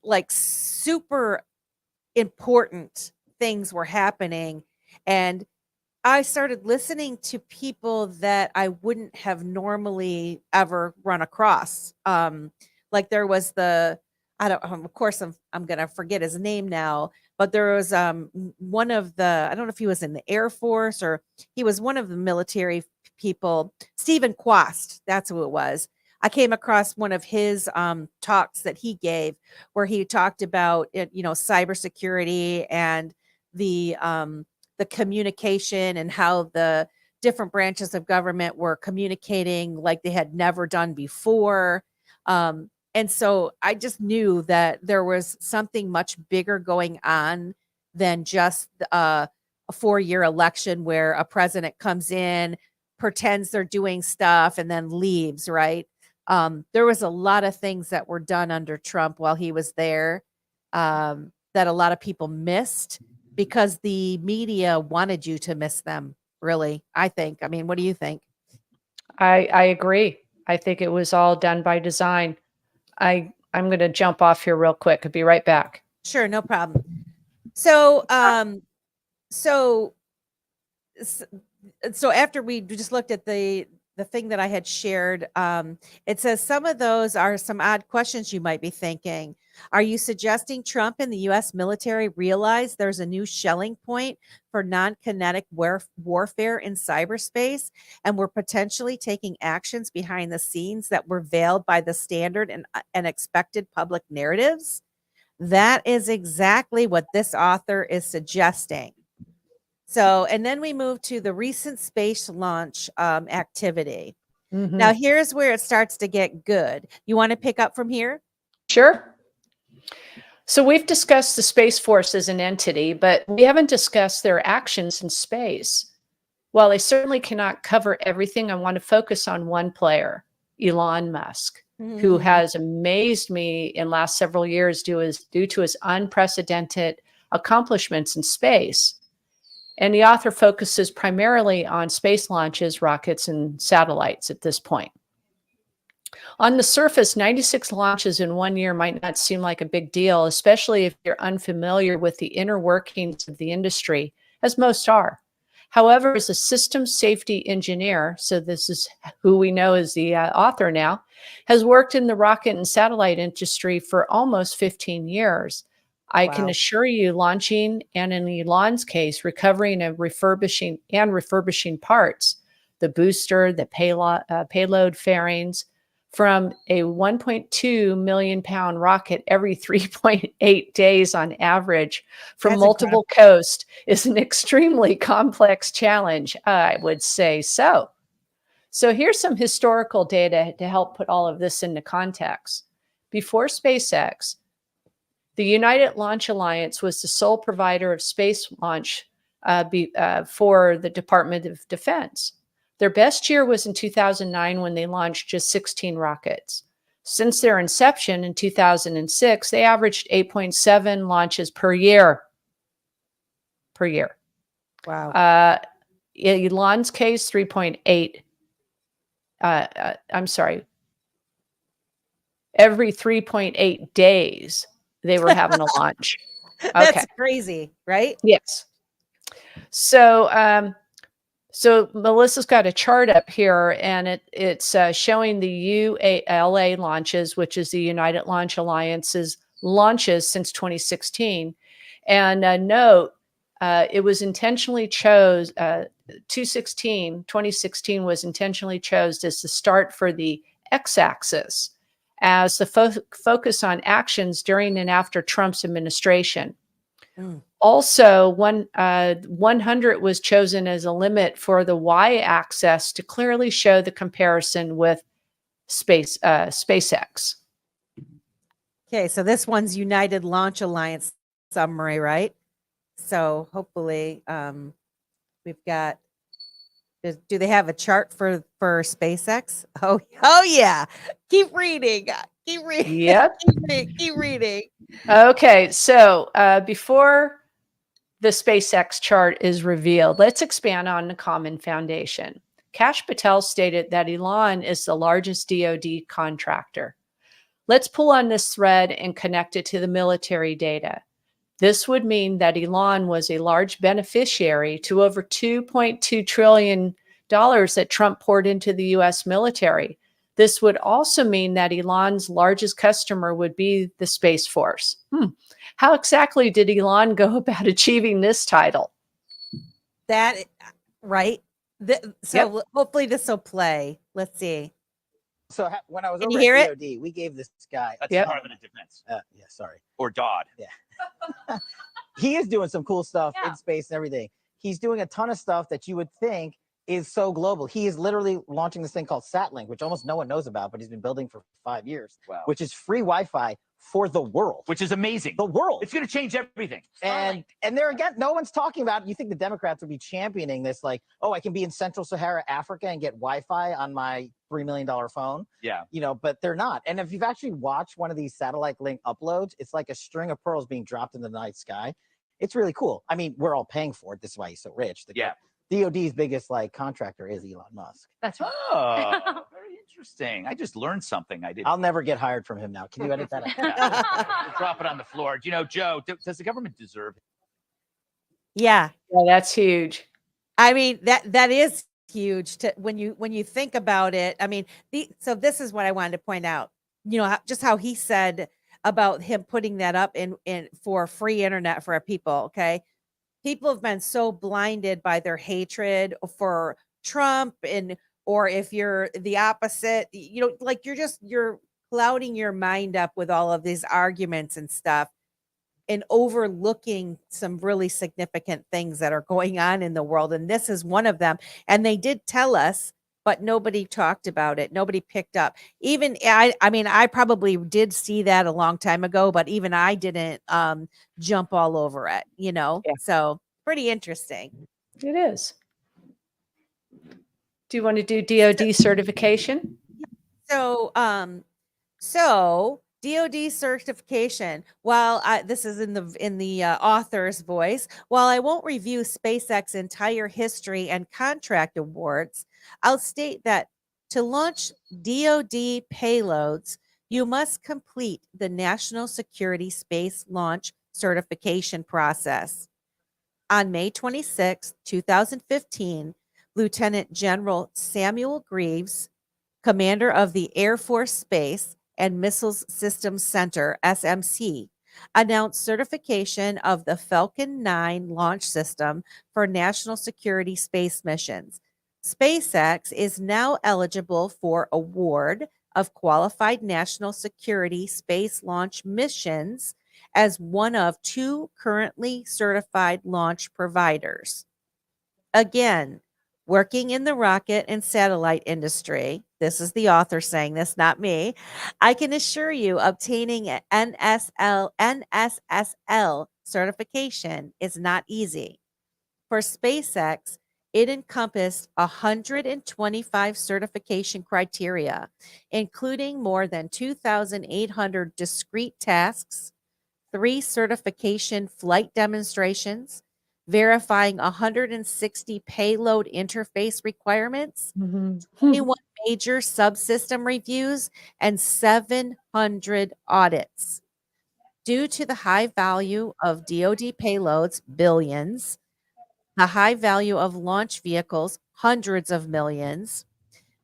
like super important things were happening. And I started listening to people that I wouldn't have normally ever run across. Like there was I don't, of course, I'm gonna forget his name now, but there was one of I don't know if he was in the Air Force or he was one of the military people, Stephen Quast, that's who it was. I came across one of his talks that he gave where he talked about it, cybersecurity and the communication and how the different branches of government were communicating like they had never done before. And so I just knew that there was something much bigger going on than just a 4-year election where a president comes in, pretends they're doing stuff, and then leaves, right? There was a lot of things that were done under Trump while he was there that a lot of people missed because the media wanted you to miss them, really, I think. I mean, what do you think? I agree. I think it was all done by design. I'm going to jump off here real quick. I'll be right back. Sure, no problem. So, so, s- so after we just looked at the thing that I had shared, it says some of those are some odd questions you might be thinking. Are you suggesting Trump and the U.S. military realize there's a new Schelling point for non-kinetic warfare in cyberspace, and we're potentially taking actions behind the scenes that were veiled by the standard and expected public narratives? That is exactly what this author is suggesting. So, and then we move to the recent space launch activity. Mhm. Now, here's where it starts to get good. You want to pick up from here? Sure. So we've discussed the Space Force as an entity, but we haven't discussed their actions in space. While they certainly cannot cover everything, I want to focus on one player, Elon Musk, who has amazed me in last several years due to his unprecedented accomplishments in space. And the author focuses primarily on space launches, rockets, and satellites at this point. On the surface, 96 launches in 1 year might not seem like a big deal, especially if you're unfamiliar with the inner workings of the industry, as most are. However, as a systems safety engineer, so this is who we know as the author now, has worked in the rocket and satellite industry for almost 15 years. I can Wow. assure you, launching and in Elon's case, recovering and refurbishing parts, the booster, the payload fairings, from a 1.2 million pound rocket every 3.8 days on average from That's multiple coasts is an extremely complex challenge, I would say so. So here's some historical data to help put all of this into context. Before SpaceX, the United Launch Alliance was the sole provider of space launch for the Department of Defense. Their best year was in 2009 when they launched just 16 rockets. Since their inception in 2006, they averaged 8.7 launches per year. Wow. In Elon's case, 3.8. I'm sorry. Every 3.8 days, they were having a launch. Okay. That's crazy, right? Yes. So, so Melissa's got a chart up here, and it's showing the UALA launches, which is the United Launch Alliance's launches since 2016. And note, it was intentionally 2016 was intentionally chose as the start for the x-axis as the focus on actions during and after Trump's administration. Also, 100 was chosen as a limit for the y-axis to clearly show the comparison with SpaceX. Okay, so this one's United Launch Alliance summary, right? So hopefully we've got, do they have a chart for SpaceX? Oh yeah. Keep reading. Keep reading. Yep. Keep reading. Okay, so before the SpaceX chart is revealed, let's expand on the common foundation. Kash Patel stated that Elon is the largest DoD contractor. Let's pull on this thread and connect it to the military data. This would mean that Elon was a large beneficiary to over $2.2 trillion that Trump poured into the U.S. military. This would also mean that Elon's largest customer would be the Space Force. How exactly did Elon go about achieving this title? That, right? Hopefully this will play. Let's see. So when I was Can over you hear at DOD, we gave this guy. That's Department of Defense. Yeah, sorry. Or DOD. Yeah. He is doing some cool stuff in space and everything. He's doing a ton of stuff that you would think is so global. He is literally launching this thing called SatLink, which almost no one knows about, but he's been building for 5 years, which is free Wi-Fi for the world. Which is amazing. The world. It's going to change everything. And there again, no one's talking about it. You think the Democrats would be championing this, like, oh, I can be in Central Sahara Africa and get Wi-Fi on my $3 million phone. Yeah. You know, but they're not. And if you've actually watched one of these satellite link uploads, it's like a string of pearls being dropped in the night sky. It's really cool. I mean, we're all paying for it. This is why he's so rich. DOD's biggest contractor is Elon Musk. That's right. Oh, very interesting. I just learned something. I didn't. I'll never get hired from him now. Can you edit that out? Drop it on the floor. Do you know, Joe, does the government deserve it? Yeah. Well, that's huge. I mean, that is huge when you think about it. I mean, so this is what I wanted to point out. You know, just how he said about him putting that up in for free internet for our people. Okay. People have been so blinded by their hatred for Trump or if you're the opposite, you know, like you're clouding your mind up with all of these arguments and stuff and overlooking some really significant things that are going on in the world. And this is one of them. And they did tell us, but nobody talked about it. Nobody picked up. Even I mean, I probably did see that a long time ago, but even I didn't jump all over it, you know? Yeah. So pretty interesting. It is. Do you want to do DoD certification? So DoD certification. While this is in the author's voice, while I won't review SpaceX's entire history and contract awards, I'll state that to launch DoD payloads, you must complete the National Security Space Launch Certification process. On May 26, 2015, Lieutenant General Samuel Greaves, commander of the Air Force Space and Missiles Systems Center, SMC, announced certification of the Falcon 9 launch system for national security space missions. SpaceX is now eligible for award of qualified national security space launch missions as one of 2 currently certified launch providers. Again, working in the rocket and satellite industry, this is the author saying this, not me, I can assure you obtaining an NSSL certification is not easy. For SpaceX, it encompassed 125 certification criteria, including more than 2,800 discrete tasks, 3 certification flight demonstrations, verifying 160 payload interface requirements, 21 major subsystem reviews, and 700 audits. Due to the high value of DoD payloads, billions, the high value of launch vehicles, hundreds of millions,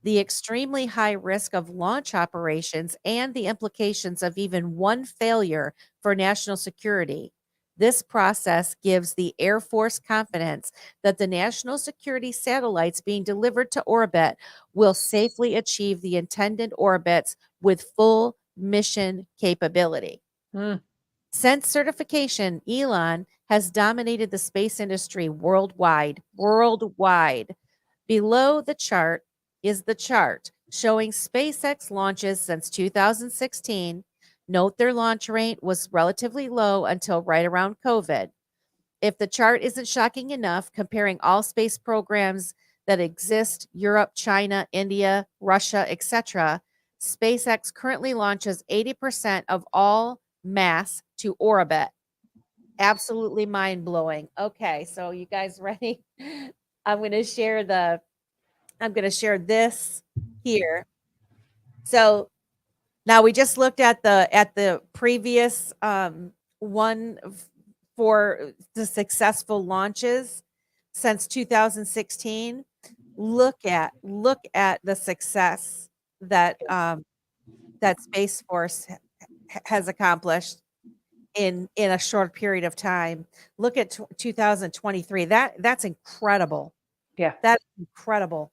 the extremely high risk of launch operations, and the implications of even one failure for national security, This process gives the Air Force confidence that the national security satellites being delivered to orbit will safely achieve the intended orbits with full mission capability. Mm. Since certification, Elon has dominated the space industry worldwide. Worldwide. Below the chart is the chart showing SpaceX launches since 2016. Note their launch rate was relatively low until right around COVID. If the chart isn't shocking enough, comparing all space programs that exist, Europe, China, India, Russia, etc., SpaceX currently launches 80% of all mass to orbit. Absolutely mind-blowing. Okay, so you guys ready? I'm going to share this here. So now we just looked at the previous one for the successful launches since 2016. Look at the success that that Space Force has accomplished in a short period of time. Look at 2023. That's incredible. Yeah. That's incredible.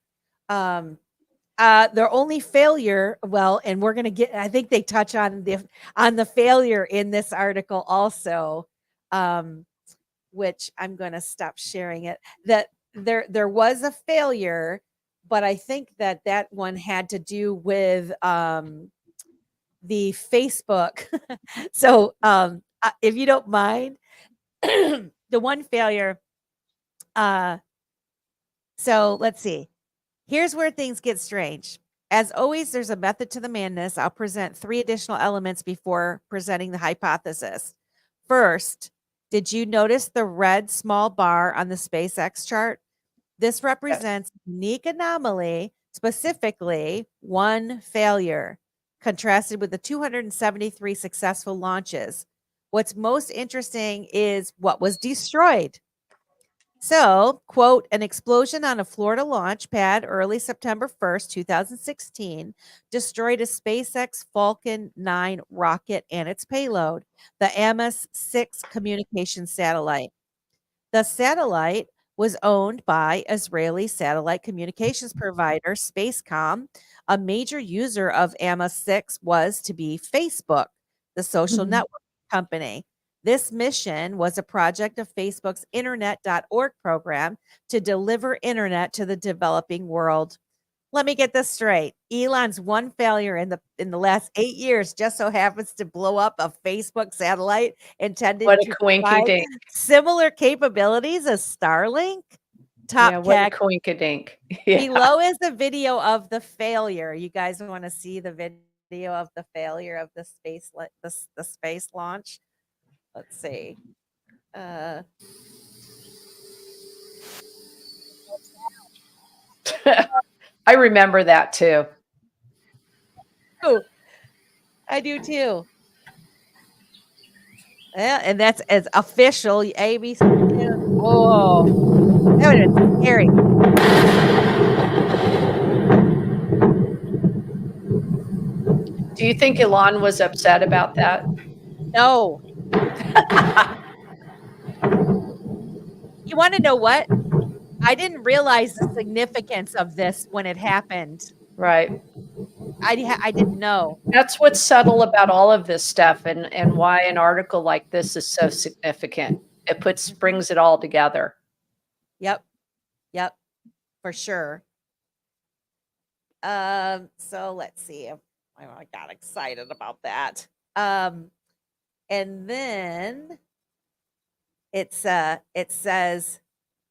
Their only failure, well, and we're going to get, I think they touch on the failure in this article also, which I'm going to stop sharing it, that there was a failure, but I think that one had to do with the Facebook. So if you don't mind, the one failure, so let's see. Here's where things get strange. As always, there's a method to the madness. I'll present 3 additional elements before presenting the hypothesis. First, did you notice the red small bar on the SpaceX chart? This represents a unique anomaly, specifically one failure, contrasted with the 273 successful launches. What's most interesting is what was destroyed. So, quote, an explosion on a Florida launch pad early September 1st, 2016, destroyed a SpaceX Falcon 9 rocket and its payload, the Amos 6 communication satellite. The satellite was owned by Israeli satellite communications provider Spacecom. A major user of Amos 6 was to be Facebook, the social network company. This mission was a project of Facebook's internet.org program to deliver internet to the developing world. Let me get this straight. Elon's one failure in the last 8 years just so happens to blow up a Facebook satellite intended What a to coinky provide dink. similar capabilities as Starlink. Top Yeah, what a tech. coinkadink. Yeah. Below is the video of the failure. You guys want to see the video of the failure of the space launch? Let's see. I remember that too. Oh, I do too. Yeah, and that's as official ABC. Whoa, that would have been scary. Do you think Elon was upset about that? No. You want to know what? I didn't realize the significance of this when it happened. Right. I didn't know. That's what's subtle about all of this stuff and why an article like this is so significant. It brings it all together. Yep. For sure. So let's see. I got excited about that. And then it says,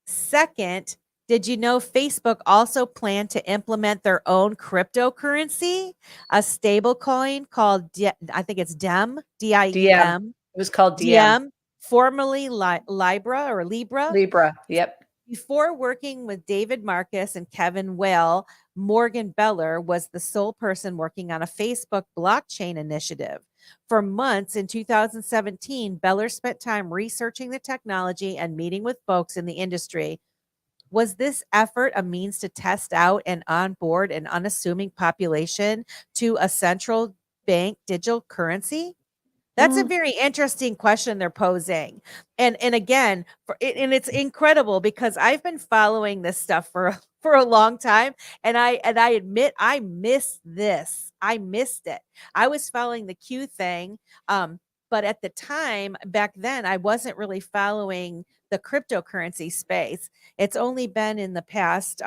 second, did you know Facebook also planned to implement their own cryptocurrency, a stable coin called I think it's DEM, DIEM. It was called DM. Formerly Libra or Libra. Libra. Yep. Before working with David Marcus and Kevin Whale, Morgan Beller was the sole person working on a Facebook blockchain initiative. For months in 2017, Beller spent time researching the technology and meeting with folks in the industry. Was this effort a means to test out and onboard an unassuming population to a central bank digital currency? That's a Mm. very interesting question they're posing. And again, and it's incredible because I've been following this stuff for for a long time, and I admit I missed this. I missed it. I was following the Q thing, but at the time back then I wasn't really following the cryptocurrency space. It's only been in the past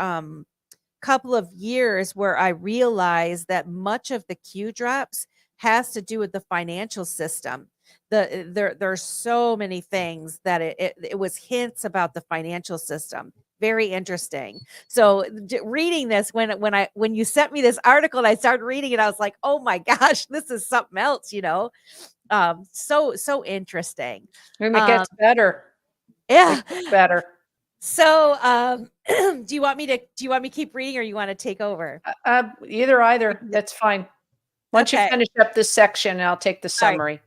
couple of years where I realized that much of the Q drops has to do with the financial system. There's so many things that it was hints about the financial system. Very interesting. So reading this when you sent me this article and I started reading it, I was like, oh my gosh, this is something else, so interesting. And it Um, gets better. yeah. It gets better. So do you want me to keep reading or you want to take over? Either. That's fine. Once you Okay. finish up this section, I'll take the All right. summary.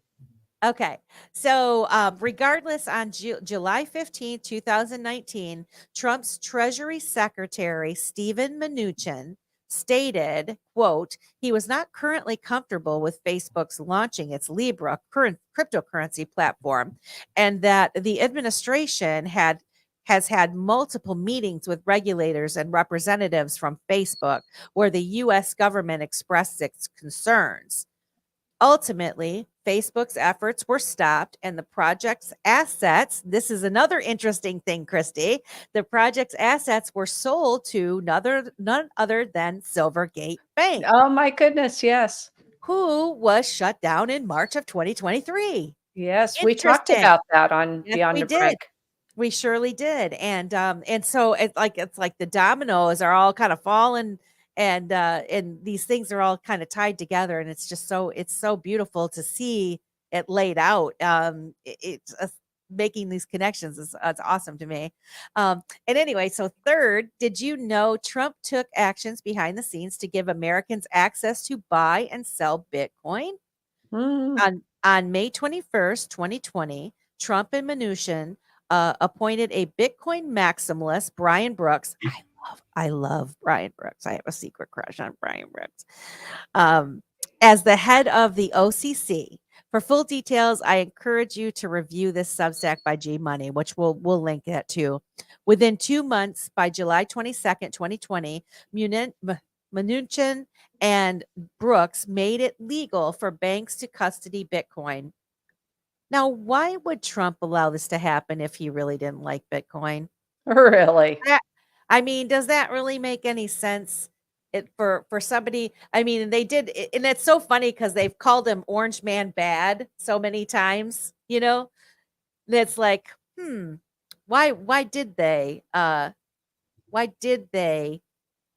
Okay. So, regardless, on July 15th, 2019, Trump's Treasury Secretary, Steven Mnuchin, stated, quote, he was not currently comfortable with Facebook's launching its Libra cryptocurrency platform, and that the administration has had multiple meetings with regulators and representatives from Facebook where the U.S. government expressed its concerns. Ultimately, Facebook's efforts were stopped and the project's assets, this is another interesting thing, Christy, the project's assets were sold to none other than Silvergate Bank, Oh my goodness, yes. who was shut down in March of 2023. Yes, we talked Interesting. about that on Yes, Beyond we the did. Brink. We surely did. And so it's like the dominoes are all kind of falling and these things are all kind of tied together, and it's so beautiful to see it laid out. It's making these connections is it's awesome to me. And anyway, so third, did you know Trump took actions behind the scenes to give Americans access to buy and sell Bitcoin? Mm. On May 21st, 2020, Trump and Mnuchin appointed a Bitcoin maximalist, Brian Brooks. I love Brian Brooks. I have a secret crush on Brian Brooks. As the head of the OCC. For full details, I encourage you to review this Substack by G Money, which we'll link it to. Within 2 months, by July 22nd, 2020, Mnuchin and Brooks made it legal for banks to custody Bitcoin. Now, why would Trump allow this to happen if he really didn't like Bitcoin? Really? I mean, does that really make any sense? For somebody, I mean, and they did, and it's so funny because they've called him Orange Man bad so many times, That's like, why did they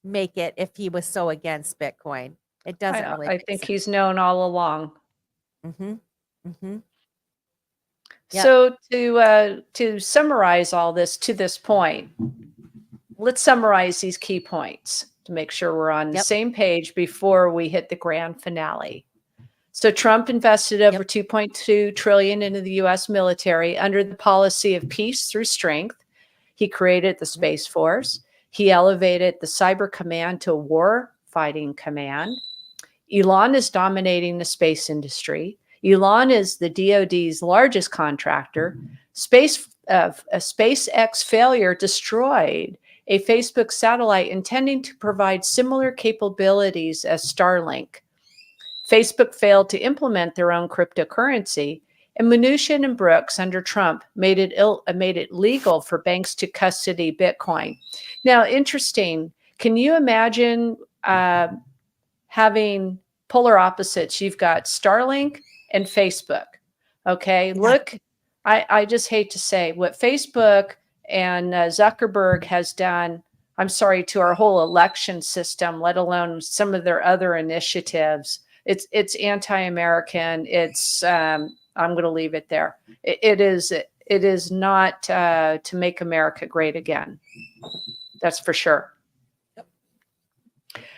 make it if he was so against Bitcoin? It doesn't really I make think sense. he's known all along. Mm-hmm. Mm-hmm. Yep. So to summarize all this to this point, let's summarize these key points to make sure we're on the Yep. same page before we hit the grand finale. So Trump invested over 2.2 trillion into the US military under the policy of peace through strength. He created the Space Force. He elevated the Cyber Command to War Fighting Command. Elon is dominating the space industry. Elon is the DoD's largest contractor. A SpaceX failure destroyed a Facebook satellite intending to provide similar capabilities as Starlink. Facebook failed to implement their own cryptocurrency, and Mnuchin and Brooks under Trump made it legal for banks to custody Bitcoin. Now, interesting. Can you imagine having polar opposites? You've got Starlink and Facebook. Okay, Yeah. look, I just hate to say what Facebook and Zuckerberg has done. I'm sorry, to our whole election system, let alone some of their other initiatives. It's anti-American. It's I'm going to leave it there. It is not to make America great again. That's for sure.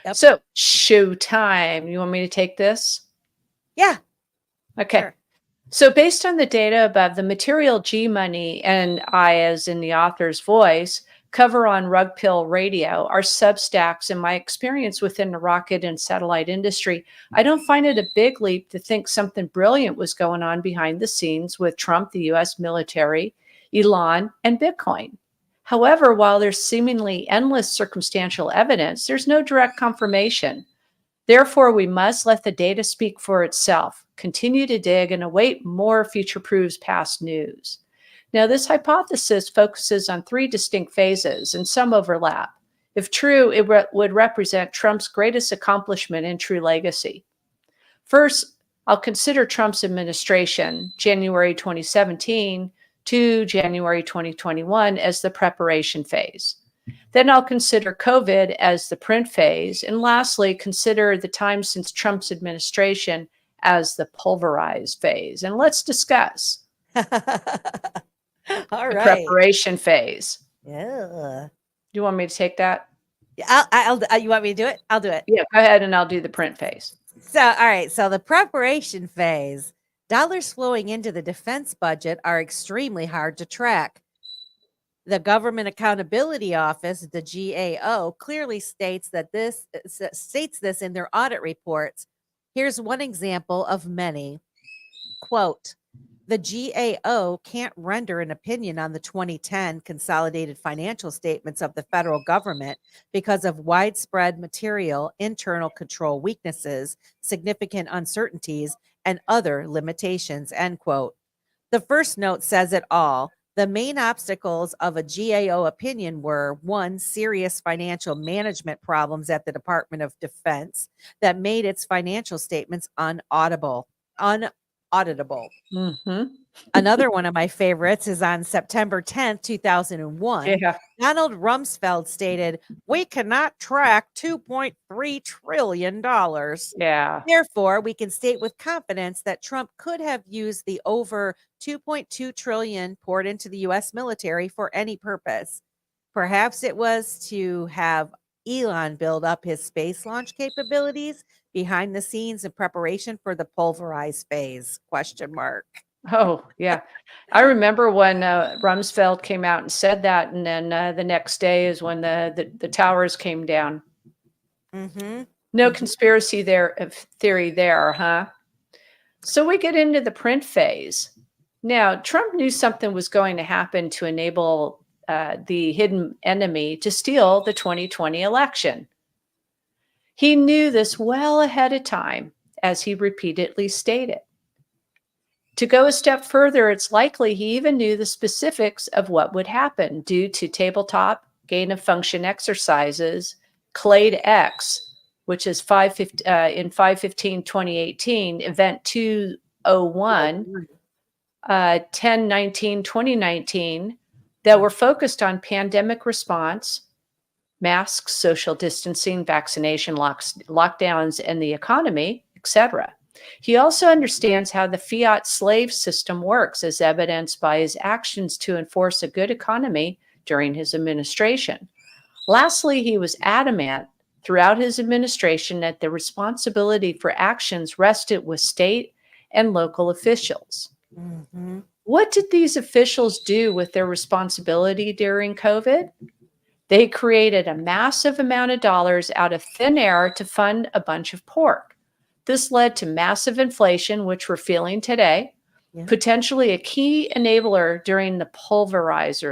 Yep. So showtime. You want me to take this? Yeah. Okay. Sure. So based on the data above, the material G money and I, as in the author's voice, cover on Rug Pill Radio, our Substacks, and my experience within the rocket and satellite industry, I don't find it a big leap to think something brilliant was going on behind the scenes with Trump, the US military, Elon, and Bitcoin. However, while there's seemingly endless circumstantial evidence, there's no direct confirmation. Therefore, we must let the data speak for itself, continue to dig, and await more future proofs past news. Now, this hypothesis focuses on three distinct phases, and some overlap. If true, it would represent Trump's greatest accomplishment and true legacy. First, I'll consider Trump's administration, January 2017 to January 2021, as the preparation phase. Then I'll consider COVID as the print phase. And lastly, consider the time since Trump's administration as the pulverized phase. And let's discuss. All the right. preparation phase. Yeah. Do you want me to take that? I'll you want me to do it? I'll do it. Yeah, go ahead and I'll do the print phase. So, all right. So the preparation phase, dollars flowing into the defense budget are extremely hard to track. The Government Accountability Office, the GAO, clearly states this in their audit reports. Here's one example of many. Quote, the GAO can't render an opinion on the 2010 consolidated financial statements of the federal government because of widespread material internal control weaknesses, significant uncertainties, and other limitations, end quote. The first note says it all. The main obstacles of a GAO opinion were, one, serious financial management problems at the Department of Defense that made its financial statements unauditable. Mm-hmm. Another one of my favorites is on September 10th, 2001. Yeah. Donald Rumsfeld stated, we cannot track $2.3 trillion. Yeah. Therefore, we can state with confidence that Trump could have used the over $2.2 trillion poured into the U.S. military for any purpose. Perhaps it was to have Elon build up his space launch capabilities behind the scenes in preparation for the pulverized phase, question mark. Oh, yeah. I remember when Rumsfeld came out and said that, and then the next day is when the towers came down. Mm-hmm. No conspiracy theory there, huh? So we get into the print phase. Now, Trump knew something was going to happen to enable the hidden enemy to steal the 2020 election. He knew this well ahead of time, as he repeatedly stated. To go a step further, it's likely he even knew the specifics of what would happen due to tabletop gain-of-function exercises, Clade X, which is in 5/15/2018, Event 201, 10/19/2019, that were focused on pandemic response, masks, social distancing, vaccination lockdowns, and the economy, etc. He also understands how the fiat slave system works, as evidenced by his actions to enforce a good economy during his administration. Lastly, he was adamant throughout his administration that the responsibility for actions rested with state and local officials. Mm-hmm. What did these officials do with their responsibility during COVID? They created a massive amount of dollars out of thin air to fund a bunch of pork. This led to massive inflation, which we're feeling today, potentially a key enabler during the pulverized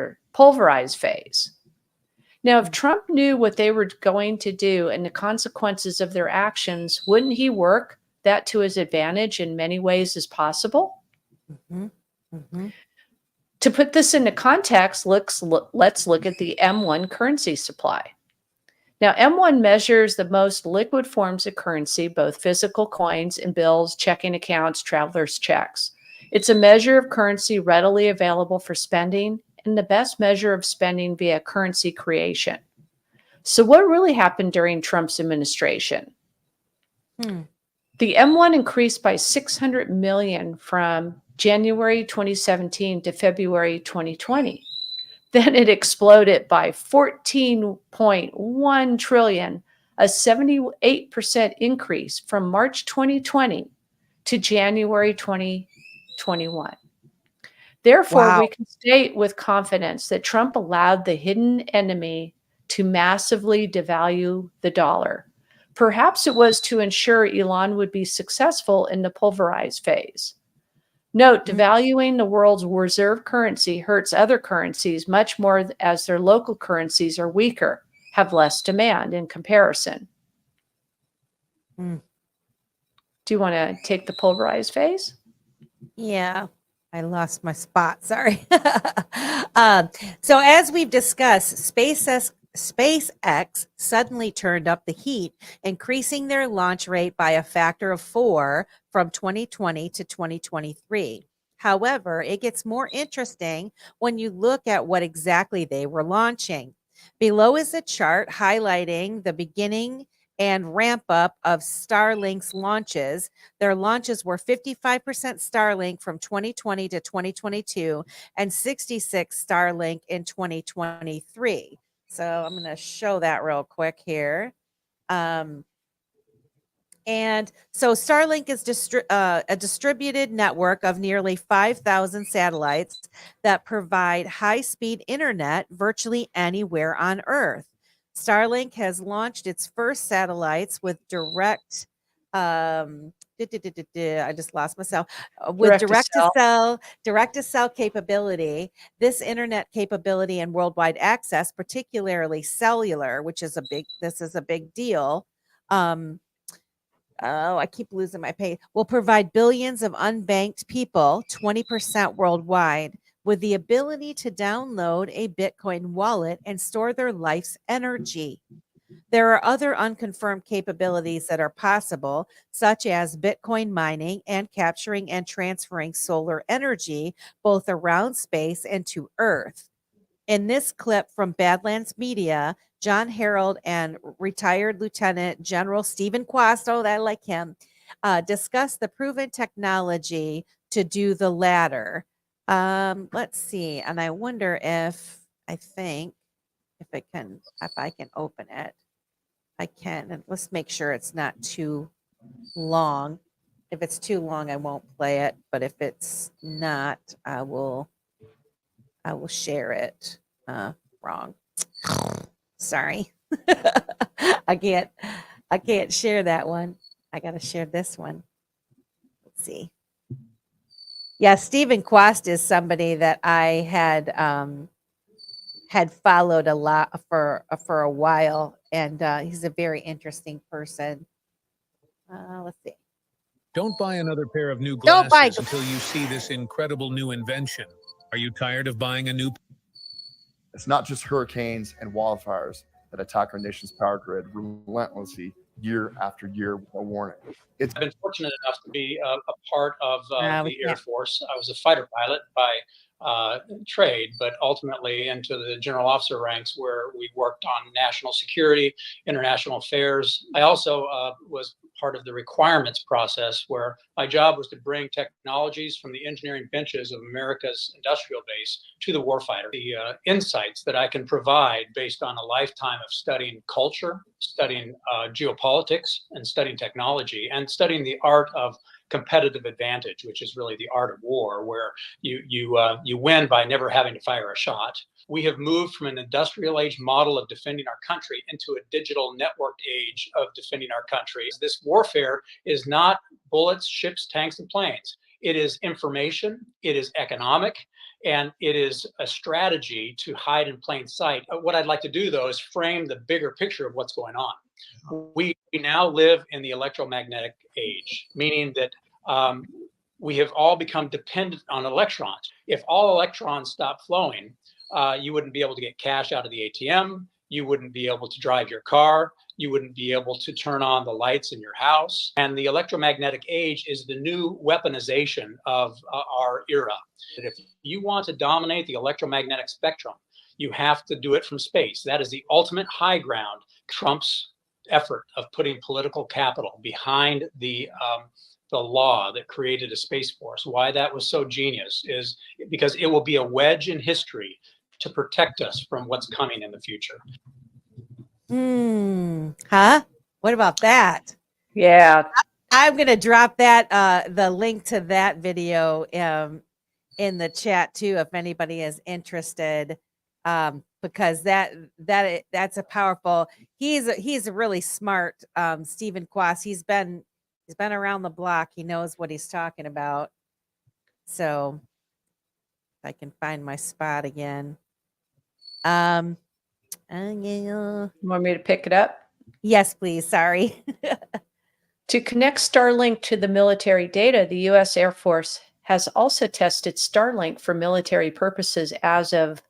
phase. Now, if Trump knew what they were going to do and the consequences of their actions, wouldn't he work that to his advantage in many ways as possible? Mm-hmm. Mm-hmm. To put this into context, let's look at the M1 currency supply. Now, M1 measures the most liquid forms of currency, both physical coins and bills, checking accounts, traveler's checks. It's a measure of currency readily available for spending and the best measure of spending via currency creation. So what really happened during Trump's administration? The M1 increased by 600 million from January 2017 to February 2020. Then it exploded by 14.1 trillion, a 78% increase from March 2020 to January 2021. Therefore, Wow. we can state with confidence that Trump allowed the hidden enemy to massively devalue the dollar. Perhaps it was to ensure Elon would be successful in the pulverized phase. Note, devaluing the world's reserve currency hurts other currencies much more as their local currencies are weaker, have less demand in comparison. Mm. Do you want to take the pulverized phase? Yeah, I lost my spot. Sorry. So as we've discussed, SpaceX suddenly turned up the heat, increasing their launch rate by a factor of 4 from 2020 to 2023. However, it gets more interesting when you look at what exactly they were launching. Below is a chart highlighting the beginning and ramp up of Starlink's launches. Their launches were 55% Starlink from 2020 to 2022 and 66 Starlink in 2023. So I'm going to show that real quick here. And so Starlink is a distributed network of nearly 5,000 satellites that provide high-speed internet virtually anywhere on Earth. Starlink has launched its first satellites with direct I just lost myself. With direct to cell capability, this internet capability and worldwide access, particularly cellular, which is this is a big deal. I keep losing my page, will provide billions of unbanked people, 20% worldwide, with the ability to download a Bitcoin wallet and store their life's energy. There are other unconfirmed capabilities that are possible, such as Bitcoin mining and capturing and transferring solar energy, both around space and to Earth. In this clip from Badlands Media, John Harold and retired Lieutenant General Stephen Quasto, I like him, discuss the proven technology to do the latter. Let's see, and I wonder if I can open it. I can, and let's make sure it's not too long. If it's too long, I won't play it, but if it's not, I will share it. Wrong. Sorry. I can't share that one. I got to share this one. Let's see. Yeah, Stephen Quast is somebody that I had followed a lot for a while, and he's a very interesting person. Let's see. Don't buy another pair of new Don't buy glasses until you see this incredible new invention. Are you tired of buying a new? It's not just hurricanes and wildfires that attack our nation's power grid relentlessly year after year without warning. I've been fortunate enough to be a part of the Air can't. Force. I was a fighter pilot by trade, but ultimately into the general officer ranks where we worked on national security, international affairs. I also was part of the requirements process where my job was to bring technologies from the engineering benches of America's industrial base to the warfighter. The insights that I can provide based on a lifetime of studying culture, studying geopolitics, and studying technology, and studying the art of competitive advantage, which is really the art of war, where you win by never having to fire a shot. We have moved from an industrial age model of defending our country into a digital networked age of defending our country. This warfare is not bullets, ships, tanks, and planes. It is information, it is economic, and it is a strategy to hide in plain sight. What I'd like to do, though, is frame the bigger picture of what's going on. We now live in the electromagnetic age, meaning that we have all become dependent on electrons. If all electrons stop flowing, you wouldn't be able to get cash out of the ATM. You wouldn't be able to drive your car. You wouldn't be able to turn on the lights in your house. And the electromagnetic age is the new weaponization of our era. If you want to dominate the electromagnetic spectrum, you have to do it from space. That is the ultimate high ground. Trump's effort of putting political capital behind the law that created a space force, why that was so genius is because it will be a wedge in history to protect us from what's coming in the future. Huh? What about that? Yeah. I'm going to drop that, the link to that video in the chat too, if anybody is interested, because that's a powerful. He's a really smart Stephen Quast. He's been around the block. He knows what he's talking about. So if I can find my spot again. You want me to pick it up? Yes, please. Sorry. To connect Starlink to the military data, the U.S. Air Force has also tested Starlink for military purposes as of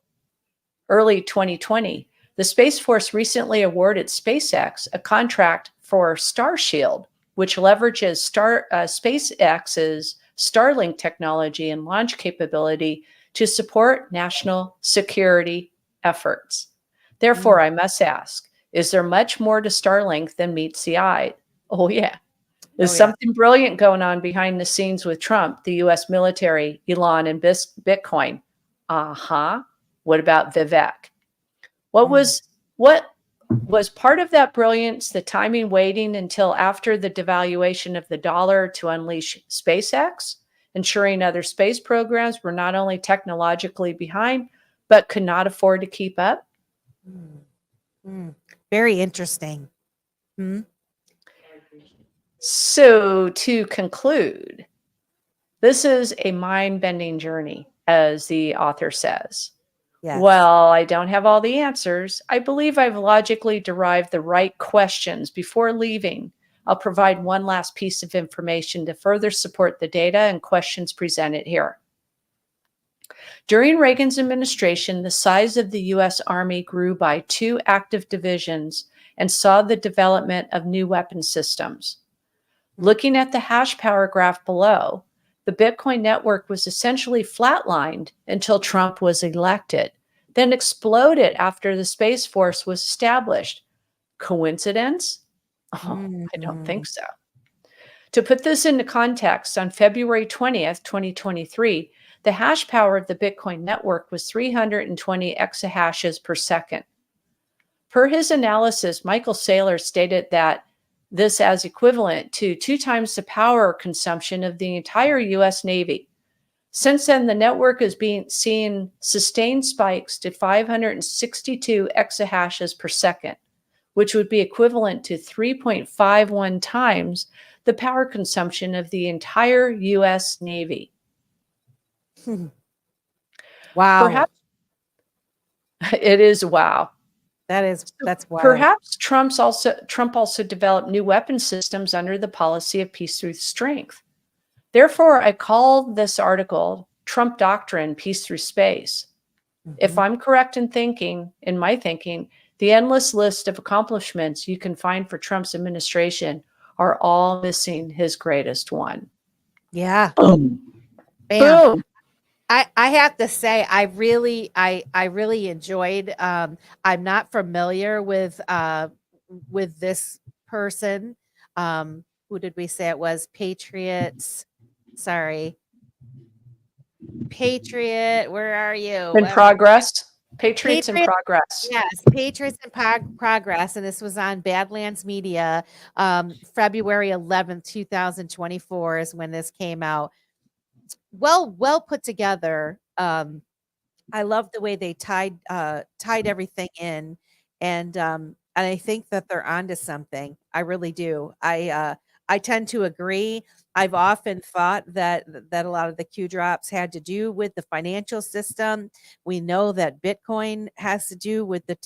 early 2020. The Space Force recently awarded SpaceX a contract for Starshield, which leverages SpaceX's Starlink technology and launch capability to support national security efforts. Therefore, I must ask, is there much more to Starlink than meets the eye? Oh, yeah. There's something brilliant going on behind the scenes with Trump, the U.S. military, Elon, and Bitcoin. What about Vivek? What was part of that brilliance, the timing waiting until after the devaluation of the dollar to unleash SpaceX, ensuring other space programs were not only technologically behind, but could not afford to keep up? Very interesting. So to conclude, this is a mind-bending journey, as the author says. Yes. Well, I don't have all the answers. I believe I've logically derived the right questions. Before leaving, I'll provide one last piece of information to further support the data and questions presented here. During Reagan's administration, the size of the U.S. Army grew by 2 active divisions and saw the development of new weapon systems. Looking at the hash power graph below, the Bitcoin network was essentially flatlined until Trump was elected, then exploded after the Space Force was established. Coincidence? I don't think so. To put this into context, on February 20th, 2023, the hash power of the Bitcoin network was 320 exahashes per second. Per his analysis, Michael Saylor stated that this as equivalent to 2 times the power consumption of the entire U.S. Navy. Since then, the network is seeing sustained spikes to 562 exahashes per second, which would be equivalent to 3.51 times the power consumption of the entire U.S. Navy. Wow. Perhaps it is wow. That's wild. Perhaps Trump also developed new weapon systems under the policy of peace through strength. Therefore, I call this article Trump Doctrine, Peace Through Space. If I'm correct in my thinking, the endless list of accomplishments you can find for Trump's administration are all missing his greatest one. Yeah. Boom. Bam. Boom. I have to say, I really enjoyed. I'm not familiar with this person. Who did we say it was? Patriots. Sorry. Patriot, where are you? In progress. Patriots in Progress. Yes, Patriots in Progress. And this was on Badlands Media. February 11th, 2024 is when this came out. Well put together. I love the way they tied everything in, and I think that they're onto something. I really do. I tend to agree. I've often thought that a lot of the Q drops had to do with the financial system. We know that Bitcoin has to do with the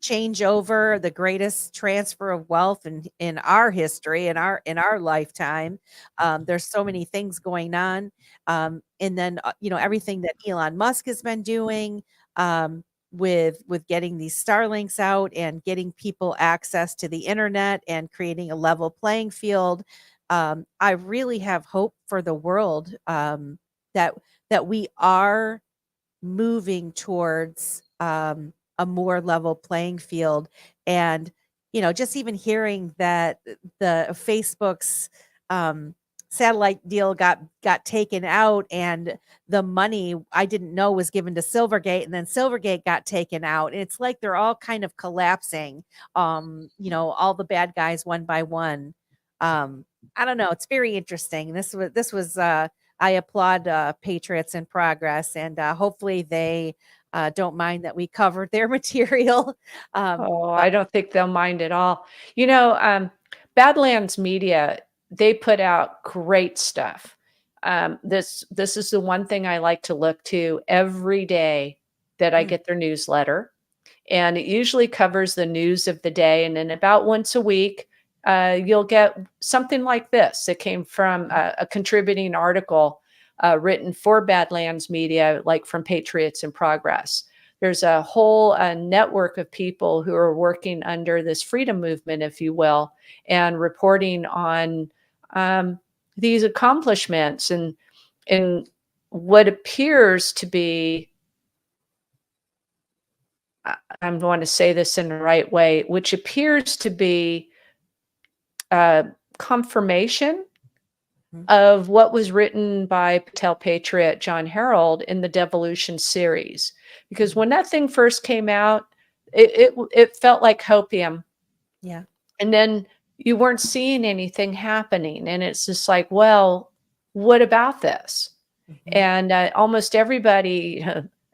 change over, the greatest transfer of wealth in our history, in our lifetime. There's so many things going on. And then, everything that Elon Musk has been doing with getting these Starlinks out and getting people access to the internet and creating a level playing field. I really have hope for the world that we are moving towards a more level playing field. And, just even hearing that the Facebook's satellite deal got taken out, and the money I didn't know was given to Silvergate, and then Silvergate got taken out. And it's like they're all kind of collapsing, all the bad guys one by one. I don't know. It's very interesting. This was I applaud Patriots in Progress, and hopefully they don't mind that we covered their material. Oh, I don't think they'll mind at all. You know, Badlands Media, they put out great stuff. This is the one thing I like to look to every day that I get their newsletter, and it usually covers the news of the day. And then about once a week, you'll get something like this. It came from a contributing article written for Badlands Media, like from Patriots in Progress. There's a whole network of people who are working under this freedom movement, if you will, and reporting on these accomplishments and what appears to be, I'm going to say this in the right way, which appears to be confirmation of what was written by Patriot John Harold in the Devolution series. Because when that thing first came out, it felt like hopium. Yeah. And then you weren't seeing anything happening. And it's just like, well, what about this? And almost everybody,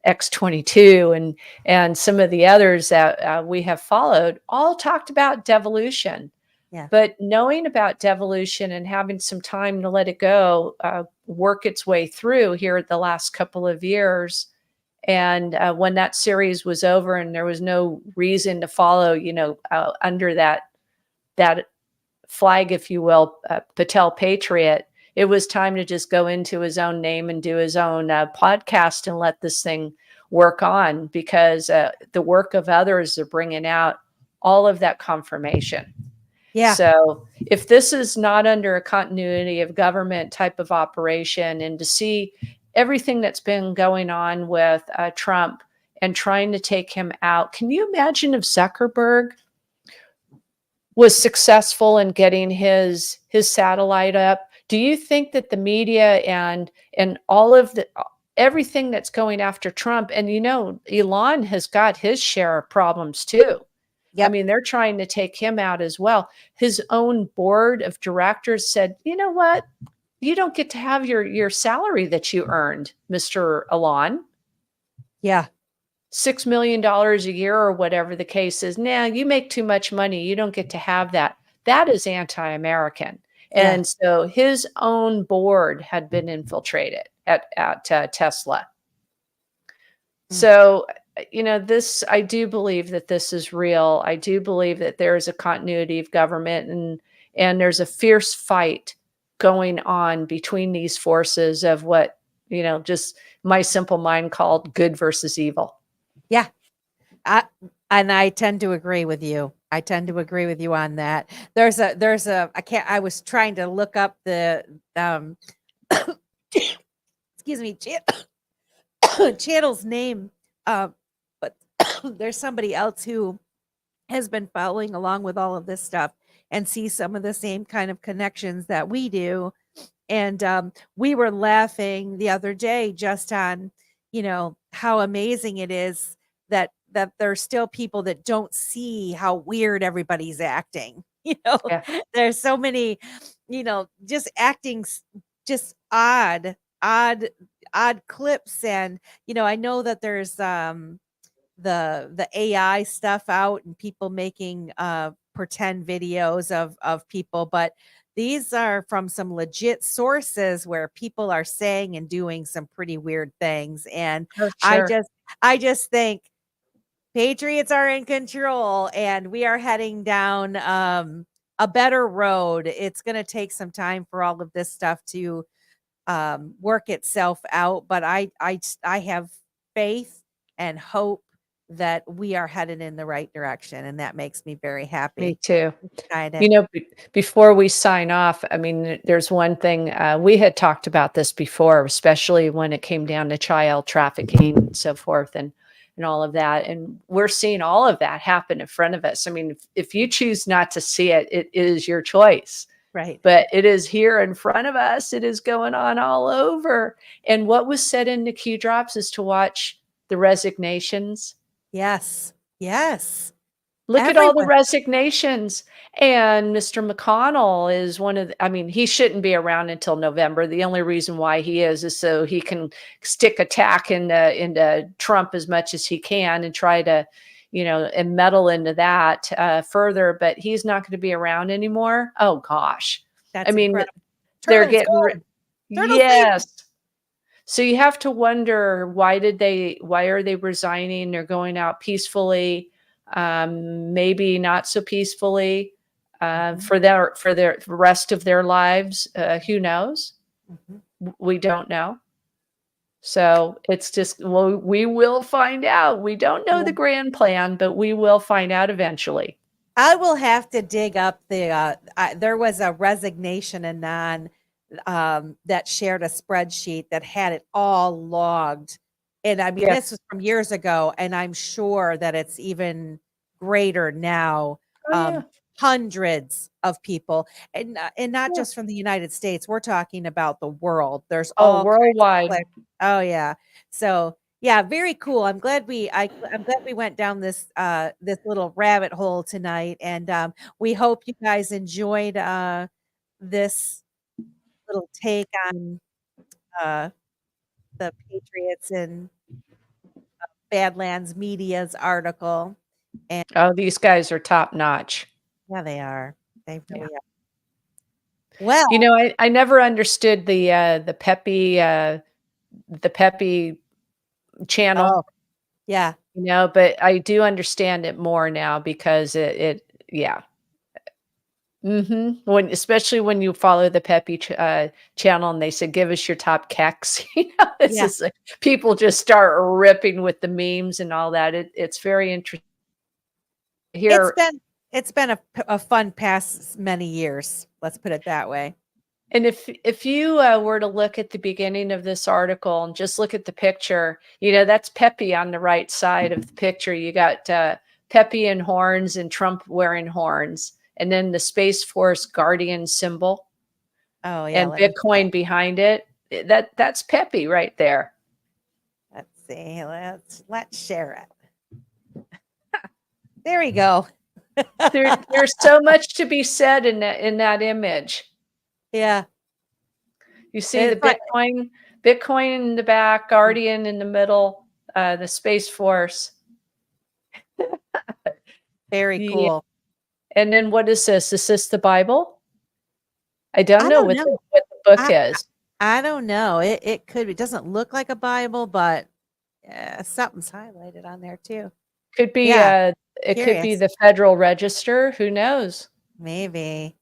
X22 and some of the others that we have followed, all talked about devolution. Yeah. But knowing about devolution and having some time to let it go, work its way through here at the last couple of years. And when that series was over and there was no reason to follow, under that flag, if you will, Patel Patriot, it was time to just go into his own name and do his own podcast and let this thing work on, because the work of others are bringing out all of that confirmation. Yeah. So if this is not under a continuity of government type of operation, and to see everything that's been going on with Trump and trying to take him out, can you imagine if Zuckerberg was successful in getting his satellite up? Do you think that the media and all of everything that's going after Trump, and Elon has got his share of problems too. Yep. I mean, they're trying to take him out as well. His own board of directors said, you know what? You don't get to have your salary that you earned, Mr. Elon. Yeah. $6 million a year or whatever the case is. Now you make too much money. You don't get to have that. That is anti-American. Yeah. And so his own board had been infiltrated at Tesla. So, I do believe that this is real. I do believe that there is a continuity of government, and there's a fierce fight going on between these forces of what, just my simple mind called good versus evil. Yeah. I tend to agree with you. I tend to agree with you on that. I was trying to look up the, excuse me, channel's name. But there's somebody else who has been following along with all of this stuff and see some of the same kind of connections that we do. And we were laughing the other day just on, how amazing it is that there's still people that don't see how weird everybody's acting. Yeah. There's so many, just acting just odd clips. And, I know that there's the AI stuff out and people making pretend videos of people, but these are from some legit sources where people are saying and doing some pretty weird things. And Sure. I just think Patriots are in control and we are heading down a better road. It's going to take some time for all of this stuff to work itself out, but I have faith and hope that we are headed in the right direction, and that makes me very happy. Me too. Excited. Before we sign off, I mean, there's one thing we had talked about this before, especially when it came down to child trafficking and so forth, and all of that. And we're seeing all of that happen in front of us. I mean, if you choose not to see it, it is your choice. Right. But it is here in front of us. It is going on all over. And what was said in the Q drops is to watch the resignations. Yes. Yes. Look at all the Everyone. resignations. And Mr. McConnell is one of the, I mean, he shouldn't be around until November. The only reason why he is so he can stick attack into Trump as much as he can and try to, and meddle into that further. But he's not going to be around anymore. Oh gosh. That's I mean, incredible. they're Turtle's getting gone. Turtle's yes. So you have to wonder why are they resigning? They're going out peacefully, maybe not so peacefully, for the rest of their lives. Who knows? We don't know. So it's just, well, we will find out. We don't know the grand plan, but we will find out eventually. I will have to dig up there was a resignation anon that shared a spreadsheet that had it all logged. And I mean, this was from years ago, and I'm sure that it's even greater now. Hundreds of people, and not just from the United States. We're talking about the world. There's all worldwide. Oh yeah. So yeah, very cool. I'm glad we went down this this little rabbit hole tonight, and we hope you guys enjoyed this little take on the Patriots in Badlands Media's article. And oh, these guys are top notch. Yeah, they are. They really are. Well, I never understood the Peppy channel. Oh, yeah. But I do understand it more now because especially when you follow the Peppy channel and they said, give us your top keks. It's just like people just start ripping with the memes and all that. It's very interesting. Here, it's been a fun past many years. Let's put it that way. And if you were to look at the beginning of this article and just look at the picture, that's Peppy on the right side of the picture. You got Peppy in horns and Trump wearing horns, and then the Space Force Guardian symbol. Oh yeah, and Bitcoin behind it. That's Peppy right there. Let's see. Let's share it. There we go. There's so much to be said in that image. Yeah. You see the Bitcoin in the back, Guardian in the middle, the Space Force. Very cool. And then what is this? Is this the Bible? I don't know what the book is. I don't know. It could be. It doesn't look like a Bible, but something's highlighted on there too. Could be it could be the Federal Register. Who knows? Maybe.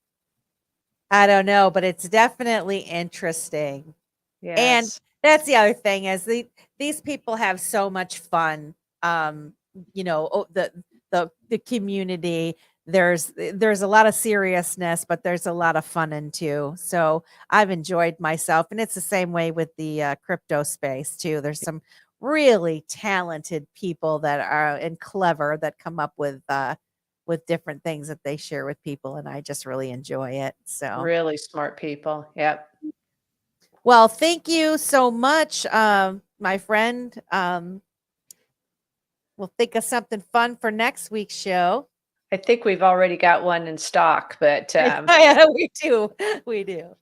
I don't know, but it's definitely interesting. Yes. And that's the other thing is these people have so much fun. The community. There's a lot of seriousness, but there's a lot of fun in too. So I've enjoyed myself, and it's the same way with the crypto space too. There's some really talented people that are and clever that come up with different things that they share with people, and I just really enjoy it. So really smart people. Yep. Well, thank you so much, my friend. We'll think of something fun for next week's show. I think we've already got one in stock, but yeah, we do.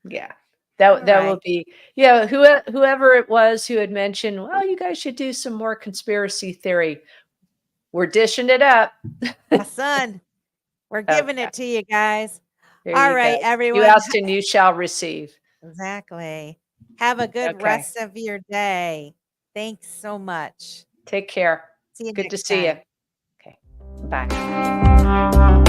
Yeah. That will be whoever it was who had mentioned, well, you guys should do some more conspiracy theory. We're dishing it up. Son, we're giving it to you guys. All right, everyone. You asked and you shall receive. Exactly. Have a good rest of your day. Thanks so much. Take care. See you Good to next see you. time. Okay. Bye.